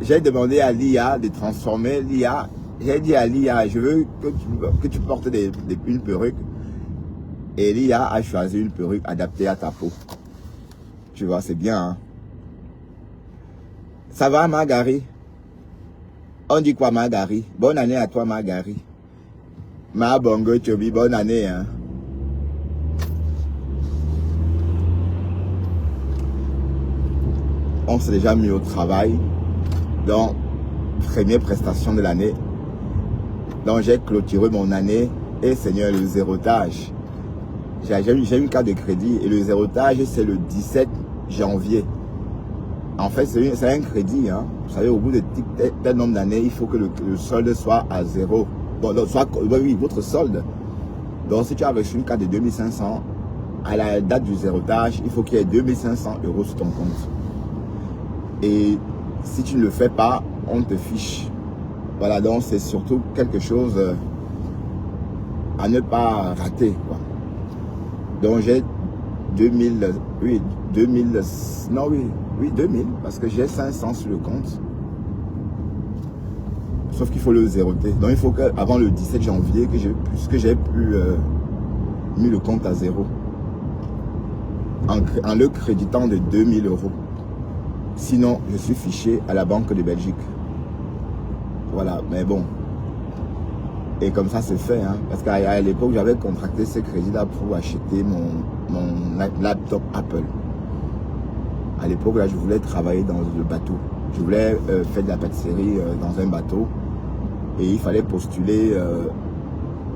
J'ai demandé à Lia de transformer Lia. J'ai dit à Lia, je veux que tu portes une perruque. Et Lia a choisi une perruque adaptée à ta peau. Tu vois, c'est bien. Hein? Ça va, Margari? On dit quoi, Margari? Bonne année à toi, Margari. Ma bongo chobi, bonne année. Hein. On s'est déjà mis au travail. Donc, première prestation de l'année. Donc, j'ai clôturé mon année. Et Seigneur, le zérotage. J'ai une carte de crédit. Et le zérotage, c'est le 17 janvier. En fait, c'est un crédit. Hein. Vous savez, au bout de tel nombre d'années, il faut que le solde soit à zéro. Bon, donc, oui, votre solde. Donc, si tu as reçu une carte de 2500, à la date du zérotage, il faut qu'il y ait 2500 € sur ton compte. Et si tu ne le fais pas, on te fiche. Voilà, donc c'est surtout quelque chose à ne pas rater, quoi. Donc j'ai 2000, parce que j'ai 500 sur le compte. Sauf qu'il faut le zéroter. Donc il faut qu'avant le 17 janvier, que j'ai plus mis le compte à zéro. En le créditant de 2000 €. Sinon, je suis fiché à la Banque de Belgique. Voilà, mais bon. Et comme ça, c'est fait. Hein, parce qu'à l'époque, j'avais contracté ce crédit-là pour acheter mon laptop Apple. À l'époque, là, je voulais travailler dans le bateau. Je voulais faire de la pâtisserie dans un bateau. Et il fallait postuler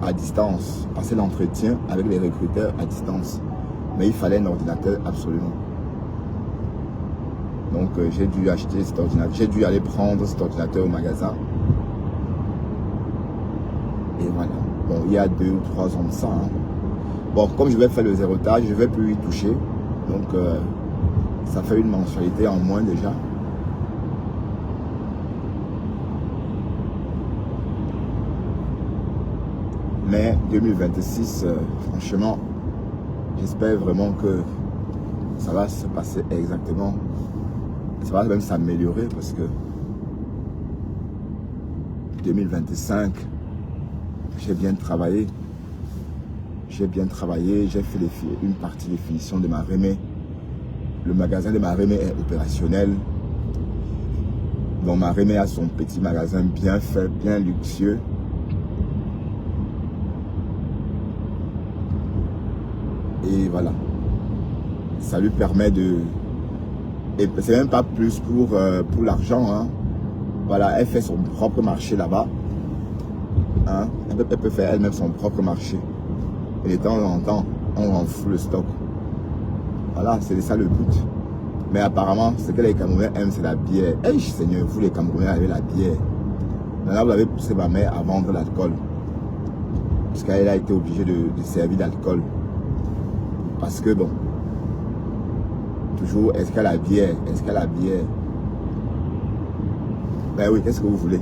à distance. Passer l'entretien avec les recruteurs à distance. Mais il fallait un ordinateur absolument. Donc j'ai dû acheter cet ordinateur, j'ai dû aller prendre cet ordinateur au magasin. Et voilà. Bon, il y a 2 ou 3 ans de ça. Hein. Bon, comme je vais faire le zérotage, je ne vais plus y toucher. Donc ça fait une mensualité en moins déjà. Mais 2026, franchement, j'espère vraiment que ça va se passer exactement. Ça va même s'améliorer parce que 2025, j'ai bien travaillé. J'ai fait une partie des finitions de Marémé. Le magasin de Marémé est opérationnel. Donc Marémé a son petit magasin bien fait, bien luxueux. Et voilà. Ça lui permet de... Et c'est même pas plus pour l'argent. Hein. Voilà, elle fait son propre marché là-bas. Hein. Elle peut faire elle-même son propre marché. Et de temps en temps, on rend fou le stock. Voilà, c'est ça le but. Mais apparemment, ce que les Camerounais aiment, c'est la bière. Hey, Seigneur, vous les Camerounais avez la bière. Maintenant, vous avez poussé ma mère à vendre l'alcool. Parce qu'elle a été obligée de servir d'alcool. Parce que bon, toujours, est-ce qu'elle a la bière? Est-ce qu'elle a la bière? Ben oui, qu'est-ce que vous voulez?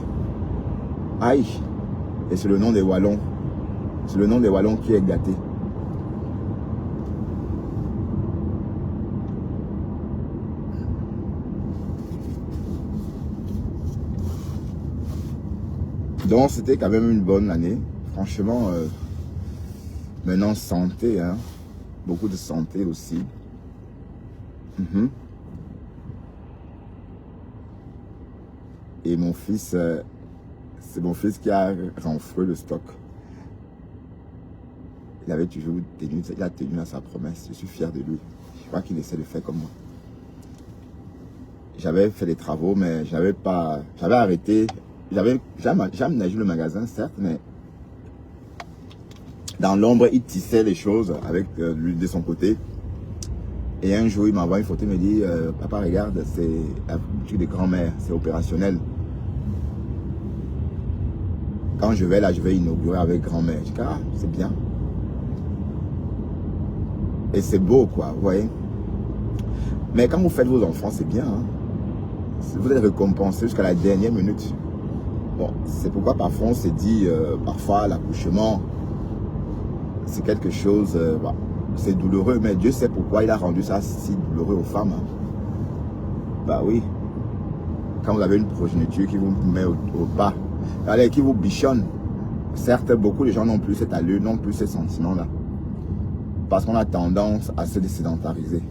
Aïe! Et c'est le nom des Wallons. C'est le nom des Wallons qui est gâté. Donc c'était quand même une bonne année. Franchement, maintenant santé, hein. Beaucoup de santé aussi. Et mon fils, c'est mon fils qui a renfloué le stock. Il avait toujours tenu, il a tenu à sa promesse. Je suis fier de lui. Je crois qu'il essaie de faire comme moi. J'avais fait des travaux, mais j'avais arrêté. J'ai aménagé le magasin, certes, mais dans l'ombre, il tissait les choses avec lui de son côté. Et un jour, il m'envoie une photo, il me dit, papa, regarde, c'est la boutique de grand-mère, c'est opérationnel. Quand je vais là, je vais inaugurer avec grand-mère. Je dis, ah, c'est bien. Et c'est beau, quoi, vous voyez. Mais quand vous faites vos enfants, c'est bien. Hein? Vous êtes récompensé jusqu'à la dernière minute. Bon, c'est pourquoi parfois on s'est dit, parfois l'accouchement, c'est quelque chose, bah, c'est douloureux, mais Dieu sait pourquoi il a rendu ça si douloureux aux femmes. Hein. Bah oui. Quand vous avez une progéniture qui vous met au pas, allez, qui vous bichonne, certes, beaucoup de gens n'ont plus cette allure, n'ont plus ces sentiments-là. Parce qu'on a tendance à se sédentariser.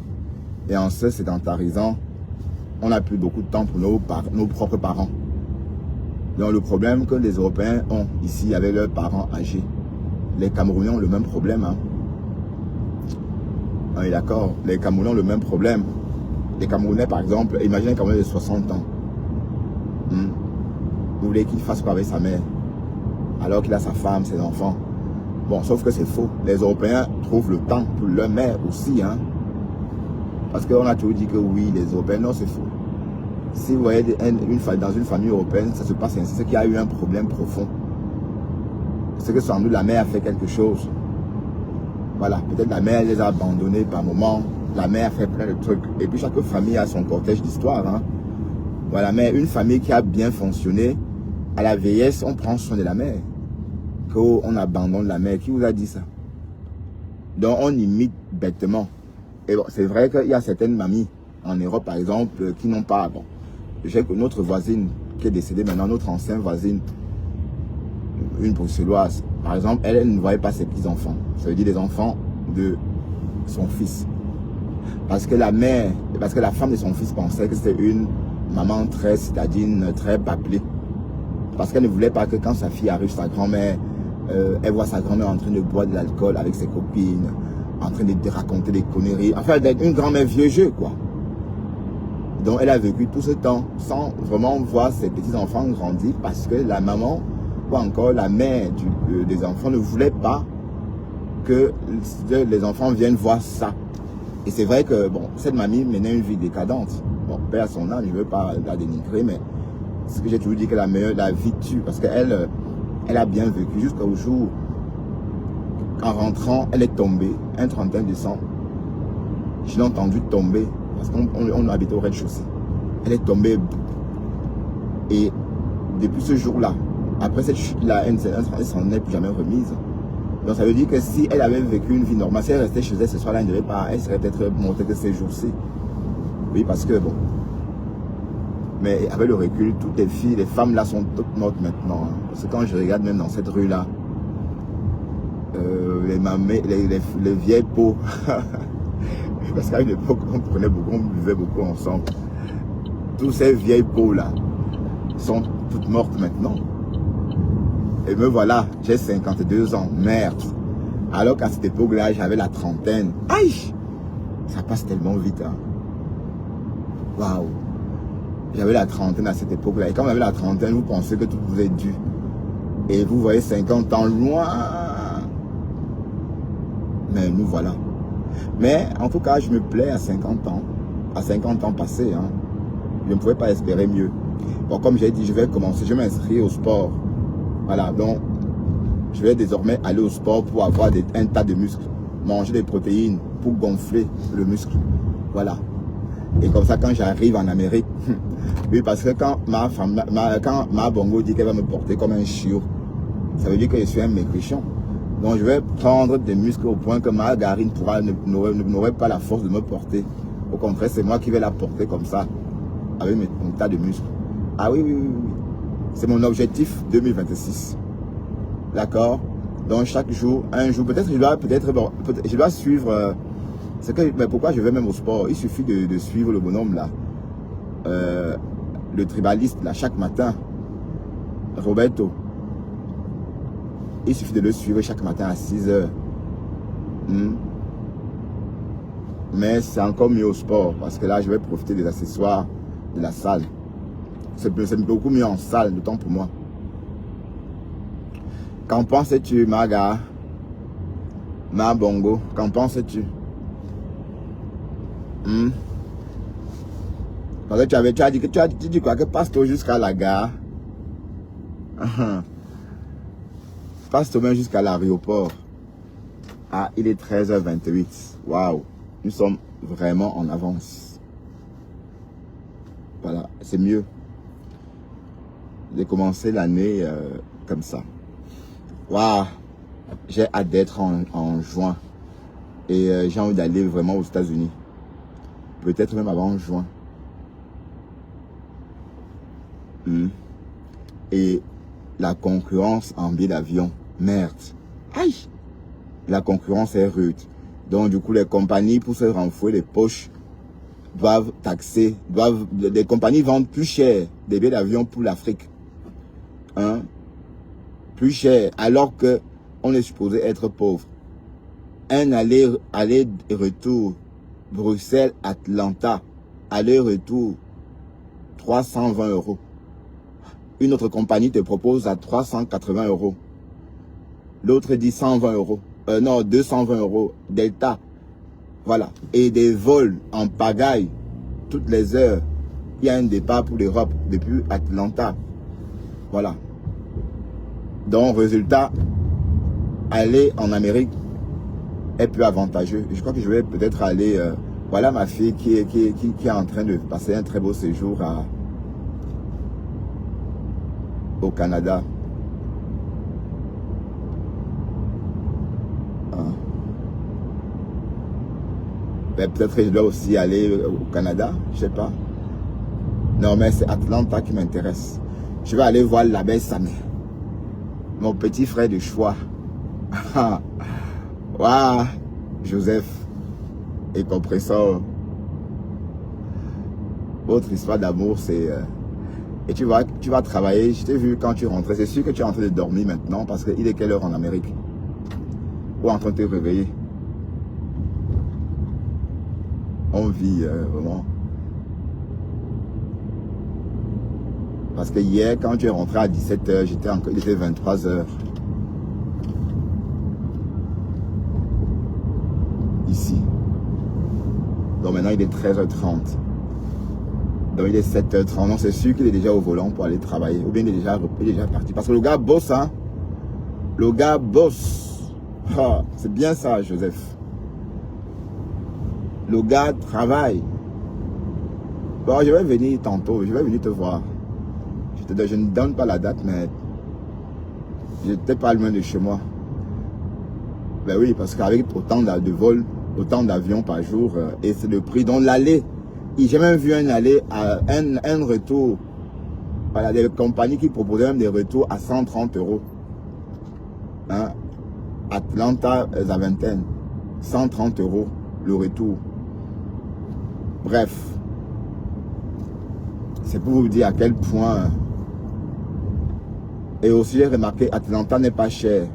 Et en se sédentarisant, on n'a plus beaucoup de temps pour nos propres parents. Donc le problème que les Européens ont ici avec leurs parents âgés, les Camerounais ont le même problème. Hein. On est d'accord, les Camerounais ont le même problème. Les Camerounais, par exemple, imaginez un Camerounais de 60 ans. Vous voulez qu'il fasse quoi avec sa mère, alors qu'il a sa femme, ses enfants? Bon, sauf que c'est faux. Les Européens trouvent le temps pour leur mère aussi. Hein. Parce qu'on a toujours dit que oui, les Européens, non, c'est faux. Si vous voyez dans une famille européenne, ça se passe ainsi, c'est qu'il y a eu un problème profond. C'est que sans doute la mère a fait quelque chose. Voilà, peut-être la mère les a abandonnés par moment. La mère a fait plein de trucs. Et puis chaque famille a son cortège d'histoire. Hein. Voilà, mais une famille qui a bien fonctionné, à la vieillesse, on prend soin de la mère. Qu'on abandonne la mère. Qui vous a dit ça? Donc on imite bêtement. Et bon, c'est vrai qu'il y a certaines mamies en Europe, par exemple, qui n'ont pas... Bon, j'ai notre voisine qui est décédée maintenant, notre ancienne voisine, une bruxelloise, par exemple, elle ne voyait pas ses petits-enfants. Ça veut dire les enfants de son fils. Parce que la mère, parce que la femme de son fils pensait que c'était une maman très citadine, très bâclée. Parce qu'elle ne voulait pas que quand sa fille arrive, sa grand-mère, elle voit sa grand-mère en train de boire de l'alcool avec ses copines, en train de raconter des conneries. Enfin, d'être une grand-mère vieux jeu, quoi. Donc, elle a vécu tout ce temps sans vraiment voir ses petits-enfants grandir parce que la maman ou encore la mère des enfants ne voulait pas que les enfants viennent voir ça. Et c'est vrai que, bon, cette mamie menait une vie décadente. Bon, paix à son âme, je ne veux pas la dénigrer, mais ce que j'ai toujours dit que la vie tue parce qu'elle elle a bien vécu jusqu'au jour, en rentrant, elle est tombée, un 31 décembre. Je l'ai entendue tomber parce qu'on habite au rez-de-chaussée. Elle est tombée et depuis ce jour-là, après cette chute-là, elle s'en est plus jamais remise. Donc ça veut dire que si elle avait vécu une vie normale, si elle restait chez elle ce soir-là, elle ne devait pas, elle serait peut-être montée que ces jours-ci. Oui, parce que bon. Mais avec le recul, toutes les filles, les femmes là sont toutes mortes maintenant. Hein. Parce que quand je regarde même dans cette rue-là, les vieilles peaux, parce qu'à une époque, on prenait beaucoup, on buvait beaucoup ensemble. Toutes ces vieilles peaux-là sont toutes mortes maintenant. Et me voilà, j'ai 52 ans, merde. Alors qu'à cette époque-là, j'avais la trentaine. Aïe! Ça passe tellement vite. Hein. Waouh! J'avais la trentaine à cette époque-là. Et quand vous avez la trentaine, vous pensez que tout vous est dû. Et vous voyez 50 ans loin. Mais nous voilà. Mais en tout cas, je me plais à 50 ans. À 50 ans passés. Hein. Je ne pouvais pas espérer mieux. Bon, comme j'ai dit, je vais commencer. Je vais m'inscrire au sport. Voilà, donc je vais désormais aller au sport pour avoir un tas de muscles. Manger des protéines pour gonfler le muscle. Voilà. Et comme ça, quand j'arrive en Amérique, oui, parce que quand ma bongo dit qu'elle va me porter comme un chiot, ça veut dire que je suis un maigrichon. Donc je vais prendre des muscles au point que ma garine n'aurait pas la force de me porter. Au contraire, c'est moi qui vais la porter comme ça, avec mon tas de muscles. Ah oui, oui, oui, oui. C'est mon objectif 2026. D'accord? Donc chaque jour, un jour, peut-être je dois suivre. Mais pourquoi je vais même au sport? Il suffit de suivre le bonhomme là. Le tribaliste là, chaque matin. Roberto. Il suffit de le suivre chaque matin à 6 h. Mais c'est encore mieux au sport parce que là, je vais profiter des accessoires de la salle. C'est beaucoup mieux en salle, d'autant pour moi. Qu'en penses-tu, Maga? Ma bongo, qu'en penses-tu? Parce que tu as dit quoi? Que passe-toi jusqu'à la gare. Passe-toi même jusqu'à l'aéroport. Ah, il est 13h28. Waouh, nous sommes vraiment en avance. Voilà, c'est mieux. J'ai commencé l'année comme ça. Waouh, j'ai hâte d'être en juin. Et j'ai envie d'aller vraiment aux États-Unis. Peut-être même avant juin. Et la concurrence en billets d'avion, merde. Aïe! La concurrence est rude. Donc du coup, les compagnies, pour se renflouer les poches, doivent taxer, les compagnies vendent plus cher des billets d'avion pour l'Afrique. Hein? Plus cher, alors que on est supposé être pauvre. Un aller-retour Bruxelles-Atlanta, aller-retour, 320 €. Une autre compagnie te propose à 380 €. L'autre dit 120 €. Non, 220 €. Delta. Voilà. Et des vols en pagaille, toutes les heures. Il y a un départ pour l'Europe depuis Atlanta. Voilà. Donc, résultat, aller en Amérique est plus avantageux. Je crois que je vais peut-être aller... voilà ma fille qui est en train de passer un très beau séjour au Canada. Ben, peut-être que je dois aussi aller au Canada, je sais pas. Non, mais c'est Atlanta qui m'intéresse. Je vais aller voir l'abbé Samé, mon petit frère de choix. Waouh, Joseph et compresseur. Votre histoire d'amour, c'est... Et tu vas travailler. Je t'ai vu quand tu rentrais. C'est sûr que tu es en train de dormir maintenant parce qu'il est quelle heure en Amérique? Ou en train de te réveiller? On vit vraiment. Parce que hier, quand tu es rentré à 17 h, il était 23 h. Ici. Donc maintenant, il est 13 h 30. Donc il est 7 h 30. Donc c'est sûr qu'il est déjà au volant pour aller travailler. Ou bien il est déjà parti. Parce que le gars bosse, hein. Le gars bosse. Ah, c'est bien ça, Joseph. Le gars travaille. Bon, je vais venir tantôt. Je vais venir te voir. Je ne donne pas la date, mais je n'étais pas loin de chez moi. Ben oui, parce qu'avec autant de vols, autant d'avions par jour, et c'est le prix. Donc l'aller, j'ai même vu un aller, un retour. Voilà, des compagnies qui proposaient même des retours à 130 €. Hein? Atlanta, Zaventem, 130 € le retour. Bref, c'est pour vous dire à quel point. Et aussi, j'ai remarqué, Atlanta n'est pas cher.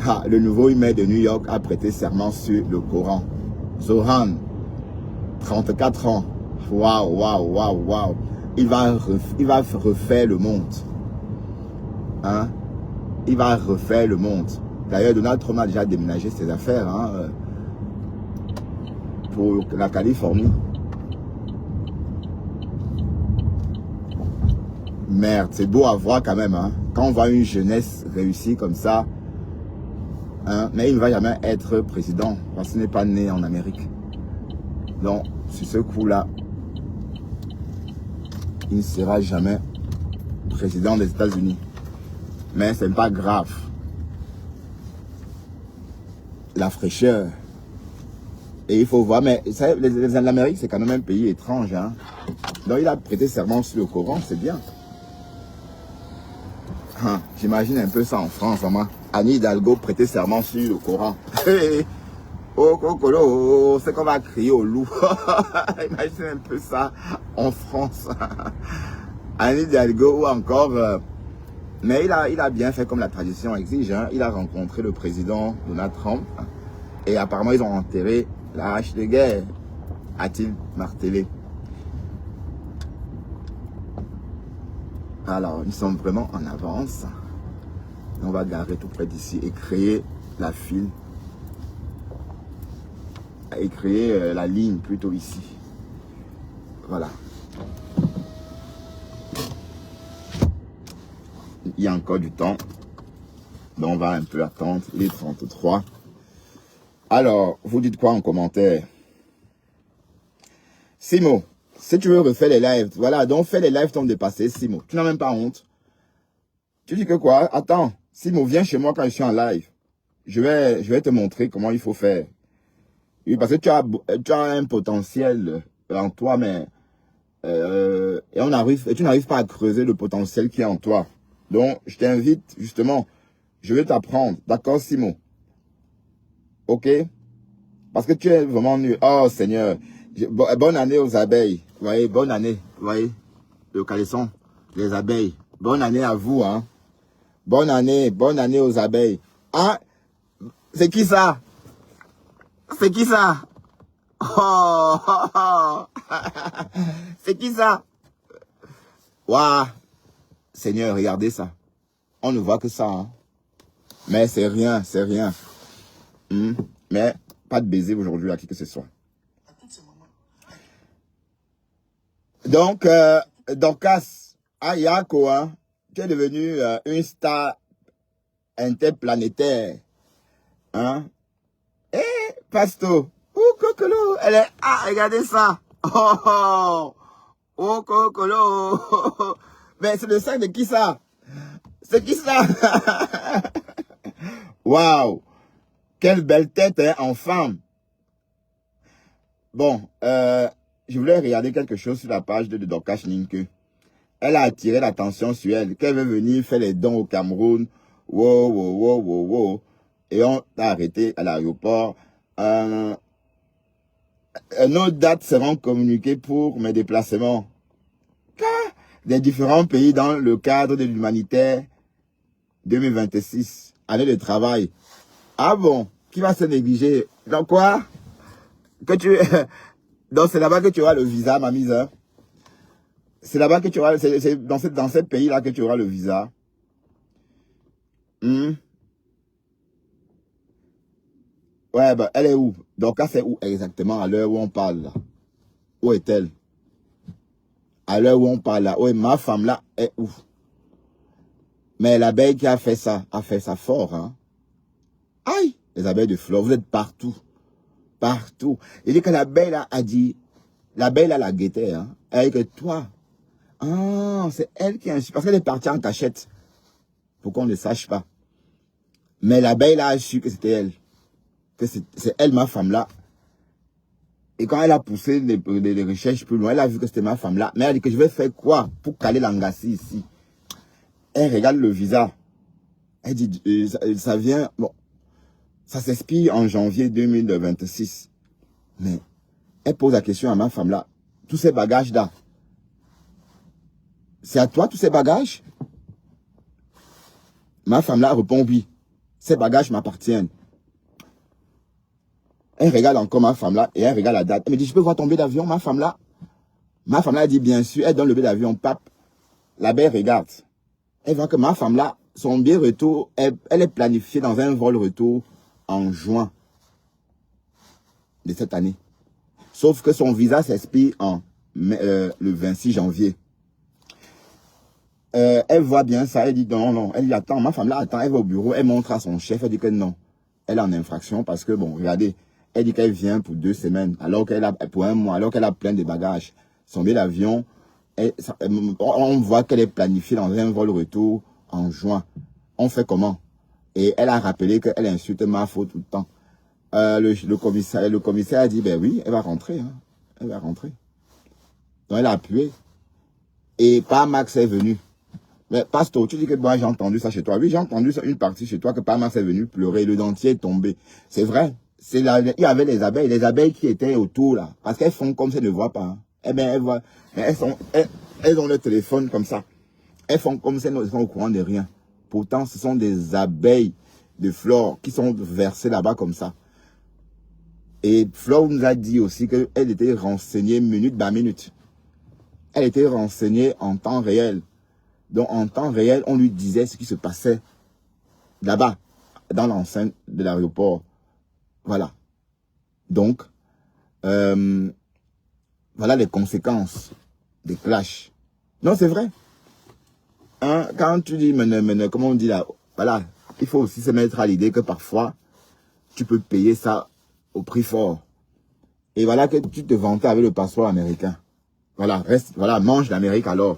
Ah, le nouveau maire de New York a prêté serment sur le Coran. Zohan, 34 ans. Waouh, waouh, waouh, waouh. Il va refaire le monde. Hein? Il va refaire le monde. D'ailleurs, Donald Trump a déjà déménagé ses affaires, hein, pour la Californie. Merde, c'est beau à voir quand même. Hein? Quand on voit une jeunesse réussie comme ça, hein, mais il ne va jamais être président parce qu'il n'est pas né en Amérique. Donc, sur ce coup-là, il ne sera jamais président des États-Unis. Mais ce n'est pas grave. La fraîcheur. Et il faut voir, mais l'Amérique, c'est quand même un pays étrange. Hein? Donc, il a prêté serment sur le Coran, c'est bien. Hein, j'imagine un peu ça en France, vraiment. Anne Hidalgo prêter serment sur le Coran. Oh, Cocolo, c'est qu'on va crier au loup. Imagine un peu ça en France. Anne Hidalgo ou encore... mais il a bien fait comme la tradition exige. Hein. Il a rencontré le président Donald Trump. Et apparemment, ils ont enterré la hache de guerre, a-t-il martelé. Alors, nous sommes vraiment en avance. On va garer tout près d'ici et créer la file. Et créer la ligne plutôt ici. Voilà. Il y a encore du temps. Donc on va un peu attendre. Il est 33. Alors, vous dites quoi en commentaire? Simo, si tu veux refaire les lives, voilà, donc fais les lives t'ont dépassé, Simo. Tu n'as même pas honte. Tu dis que quoi? Attends, Simo, viens chez moi quand je suis en live. Je vais te montrer comment il faut faire. Oui, parce que tu as un potentiel en toi, mais et tu n'arrives pas à creuser le potentiel qui est en toi. Donc, je t'invite, justement, je vais t'apprendre. D'accord, Simo? Ok? Parce que tu es vraiment nul. Oh, Seigneur. Bonne année aux abeilles. Vous voyez, bonne année. Vous voyez, le caleçon, les abeilles. Bonne année à vous, hein. Bonne année aux abeilles. Ah, c'est qui ça? C'est qui ça? Oh, oh, oh. C'est qui ça? Waouh, Seigneur, regardez ça. On ne voit que ça, hein. Mais c'est rien, c'est rien. Mais pas de baiser aujourd'hui à qui que ce soit. Donc, Dorcas Ayako, hein, qui est devenue une star interplanétaire. Hein? Eh, Pasto, oh, Cocolo, elle est... Ah, regardez ça. Oh, oh, oh Cocolo. Mais c'est le sac de qui ça? C'est qui ça? Waouh! Quelle belle tête, hein, en femme. Bon, je voulais regarder quelque chose sur la page de Dorcas Ninke. Elle a attiré l'attention sur elle, qu'elle veut venir faire les dons au Cameroun. Wow, wow, wow, wow, wow. Et on a arrêté à l'aéroport. Nos dates seront communiquées pour mes déplacements des différents pays dans le cadre de l'humanitaire 2026, année de travail. Ah bon? Qui va se négliger? Dans quoi? Donc c'est là-bas que tu auras le visa, ma mise. Hein? C'est là-bas que tu auras, c'est dans ce pays-là que tu auras le visa. Ouais, ben, elle est où? Donc, c'est où exactement à l'heure où on parle là? Où est-elle? À l'heure où on parle là. Oui, ma femme là est où? Mais l'abeille qui a fait ça fort, hein? Aïe! Les abeilles de fleurs, vous êtes partout. Partout. Il dit que l'abeille là a dit, l'abeille là la guettait, hein? Elle dit que toi, ah, c'est elle qui a su, parce qu'elle est partie en cachette. Pour qu'on ne sache pas. Mais l'abeille là a su que c'était elle. Que c'est elle, ma femme là. Et quand elle a poussé les recherches plus loin, elle a vu que c'était ma femme là. Mais elle a dit que je vais faire quoi pour caler l'angassi ici? Elle regarde le visa. Elle dit, ça vient, bon, ça s'expire en janvier 2026. Mais elle pose la question à ma femme là. Tous ces bagages là, c'est à toi tous ces bagages? Ma femme là répond oui. Ces bagages m'appartiennent. Elle regarde encore ma femme là et elle regarde la date. Elle me dit, je peux voir ton billet d'avion, ma femme là? Ma femme là dit, bien sûr. Elle donne le billet d'avion, pape. L'abeille regarde. Elle voit que ma femme là, son billet retour, elle est planifiée dans un vol retour en juin de cette année. Sauf que son visa s'expire le 26 janvier. Elle voit bien ça, elle dit non, non. Elle dit, attends, ma femme là, attends, elle va au bureau, elle montre à son chef, elle dit que non. Elle est en infraction parce que, bon, regardez, elle dit qu'elle vient pour 2 semaines, alors qu'elle a, pour 1 mois, alors qu'elle a plein de bagages. Son billet d'avion, on voit qu'elle est planifiée dans un vol retour en juin. On fait comment? Et elle a rappelé qu'elle insulte ma faute tout le temps. Le commissaire a dit, ben oui, elle va rentrer. Hein. Elle va rentrer. Donc elle a appuyé. Et Max est venu. Mais Pastor, tu dis que moi j'ai entendu ça chez toi. Oui, j'ai entendu ça, une partie chez toi, que Max est venu pleurer, le dentier est tombé. C'est vrai. Il y avait les abeilles qui étaient autour là. Parce qu'elles font comme si elles ne voient pas. Hein. Eh bien, elles voient. Elles ont le téléphone comme ça. Elles font comme si elles ne sont au courant de rien. Pourtant, ce sont des abeilles de Flore qui sont versées là-bas comme ça. Et Flore nous a dit aussi qu'elle était renseignée minute par minute. Elle était renseignée en temps réel. Donc, en temps réel, on lui disait ce qui se passait là-bas, dans l'enceinte de l'aéroport. Voilà. Donc, voilà les conséquences des clashs. Non, c'est vrai. Hein, quand tu dis, comment on dit là, voilà, il faut aussi se mettre à l'idée que parfois, tu peux payer ça au prix fort. Et voilà que tu te vantais avec le passeport américain. Voilà, reste, voilà, mange l'Amérique alors.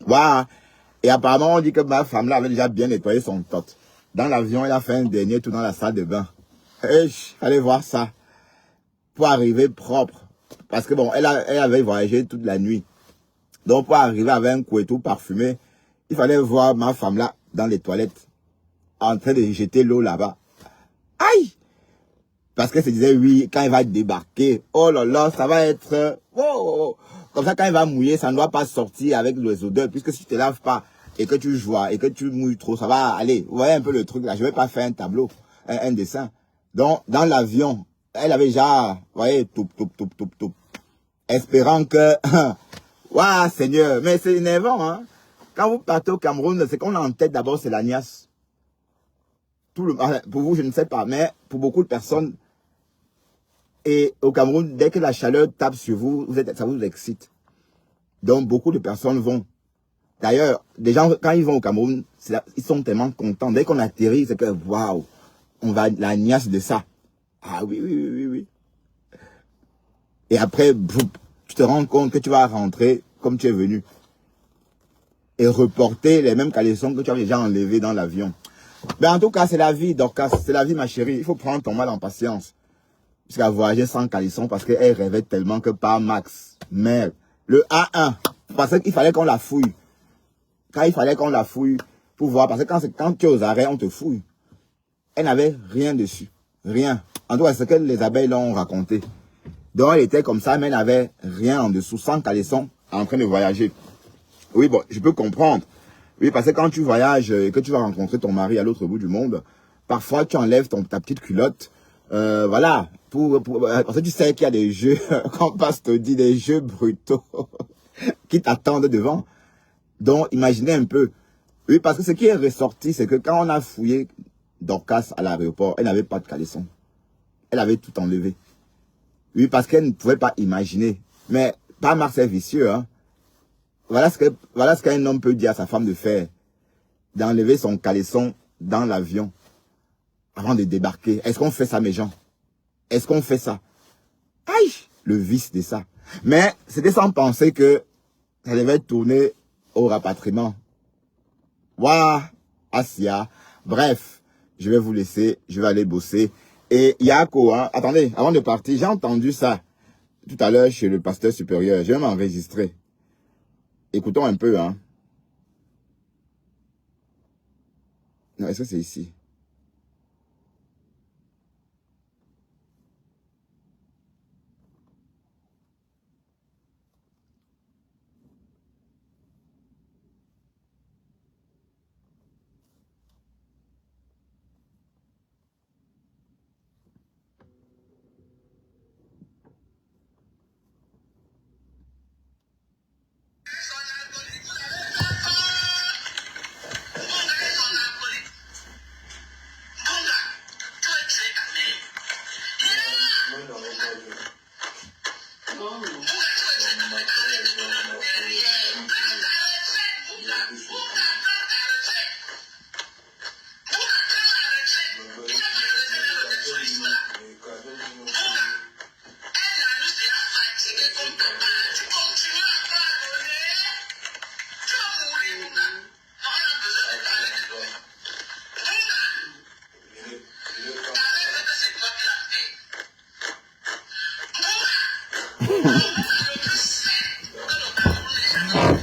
Voilà. Et apparemment, on dit que ma femme là avait déjà bien nettoyé son tot. Dans l'avion, elle a fait un dernier tour dans la salle de bain. Et allez voir ça. Pour arriver propre. Parce que bon, elle avait voyagé toute la nuit. Donc pour arriver avec un couettou parfumé, il fallait voir ma femme là dans les toilettes. En train de jeter l'eau là-bas. Aïe! Parce qu'elle se disait oui, quand elle va débarquer, oh là là, ça va être... Oh, Comme ça, quand il va mouiller, ça ne doit pas sortir avec les odeurs, puisque si tu te laves pas et que tu joues et que tu mouilles trop, ça va aller. Vous voyez un peu le truc là. Je vais pas faire un tableau, un dessin. Donc, dans l'avion, elle avait déjà, vous voyez, toup, espérant que, waouh, Seigneur, mais c'est énervant, hein. Quand vous partez au Cameroun, ce qu'on a en tête d'abord, c'est la niasse. Pour vous, je ne sais pas, mais pour beaucoup de personnes, et au Cameroun, dès que la chaleur tape sur vous, ça vous excite. Donc, beaucoup de personnes vont. D'ailleurs, des gens, quand ils vont au Cameroun, ils sont tellement contents. Dès qu'on atterrit, c'est que, waouh, on va la niasse de ça. Ah oui. Et après, tu te rends compte que tu vas rentrer comme tu es venu. Et reporter les mêmes caleçons que tu as déjà enlevés dans l'avion. Mais en tout cas, c'est la vie, Dorcas. C'est la vie, ma chérie. Il faut prendre ton mal en patience. Puisqu'elle voyageait sans caleçon parce qu'elle rêvait tellement que par Max, merde, le A1, parce qu'il fallait qu'on la fouille. Quand il fallait qu'on la fouille pour voir, parce que quand tu es aux arrêts, on te fouille. Elle n'avait rien dessus. Rien. En tout cas, c'est ce que les abeilles l'ont raconté. Donc, elle était comme ça, mais elle n'avait rien en dessous, sans caleçon, en train de voyager. Oui, bon, je peux comprendre. Oui, parce que quand tu voyages et que tu vas rencontrer ton mari à l'autre bout du monde, parfois tu enlèves ta petite culotte. Voilà. Parce que tu sais qu'il y a des jeux, quand passe te dit, des jeux brutaux qui t'attendent devant. Donc, imaginez un peu. Oui, parce que ce qui est ressorti, c'est que quand on a fouillé Dorcas à l'aéroport, elle n'avait pas de caleçon. Elle avait tout enlevé. Oui, parce qu'elle ne pouvait pas imaginer. Mais pas Marcel vicieux, hein. Voilà ce qu'un homme peut dire à sa femme de faire. D'enlever son caleçon dans l'avion avant de débarquer. Est-ce qu'on fait ça, mes gens? Est-ce qu'on fait ça? Aïe, le vice de ça. Mais c'était sans penser que ça devait tourner au rapatriement. Waouh, Asia. Bref, je vais vous laisser, je vais aller bosser. Et Yako, hein, attendez, avant de partir, j'ai entendu ça tout à l'heure chez le pasteur supérieur. Je vais m'enregistrer. Écoutons un peu, hein. Non, est-ce que c'est ici?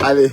Allez.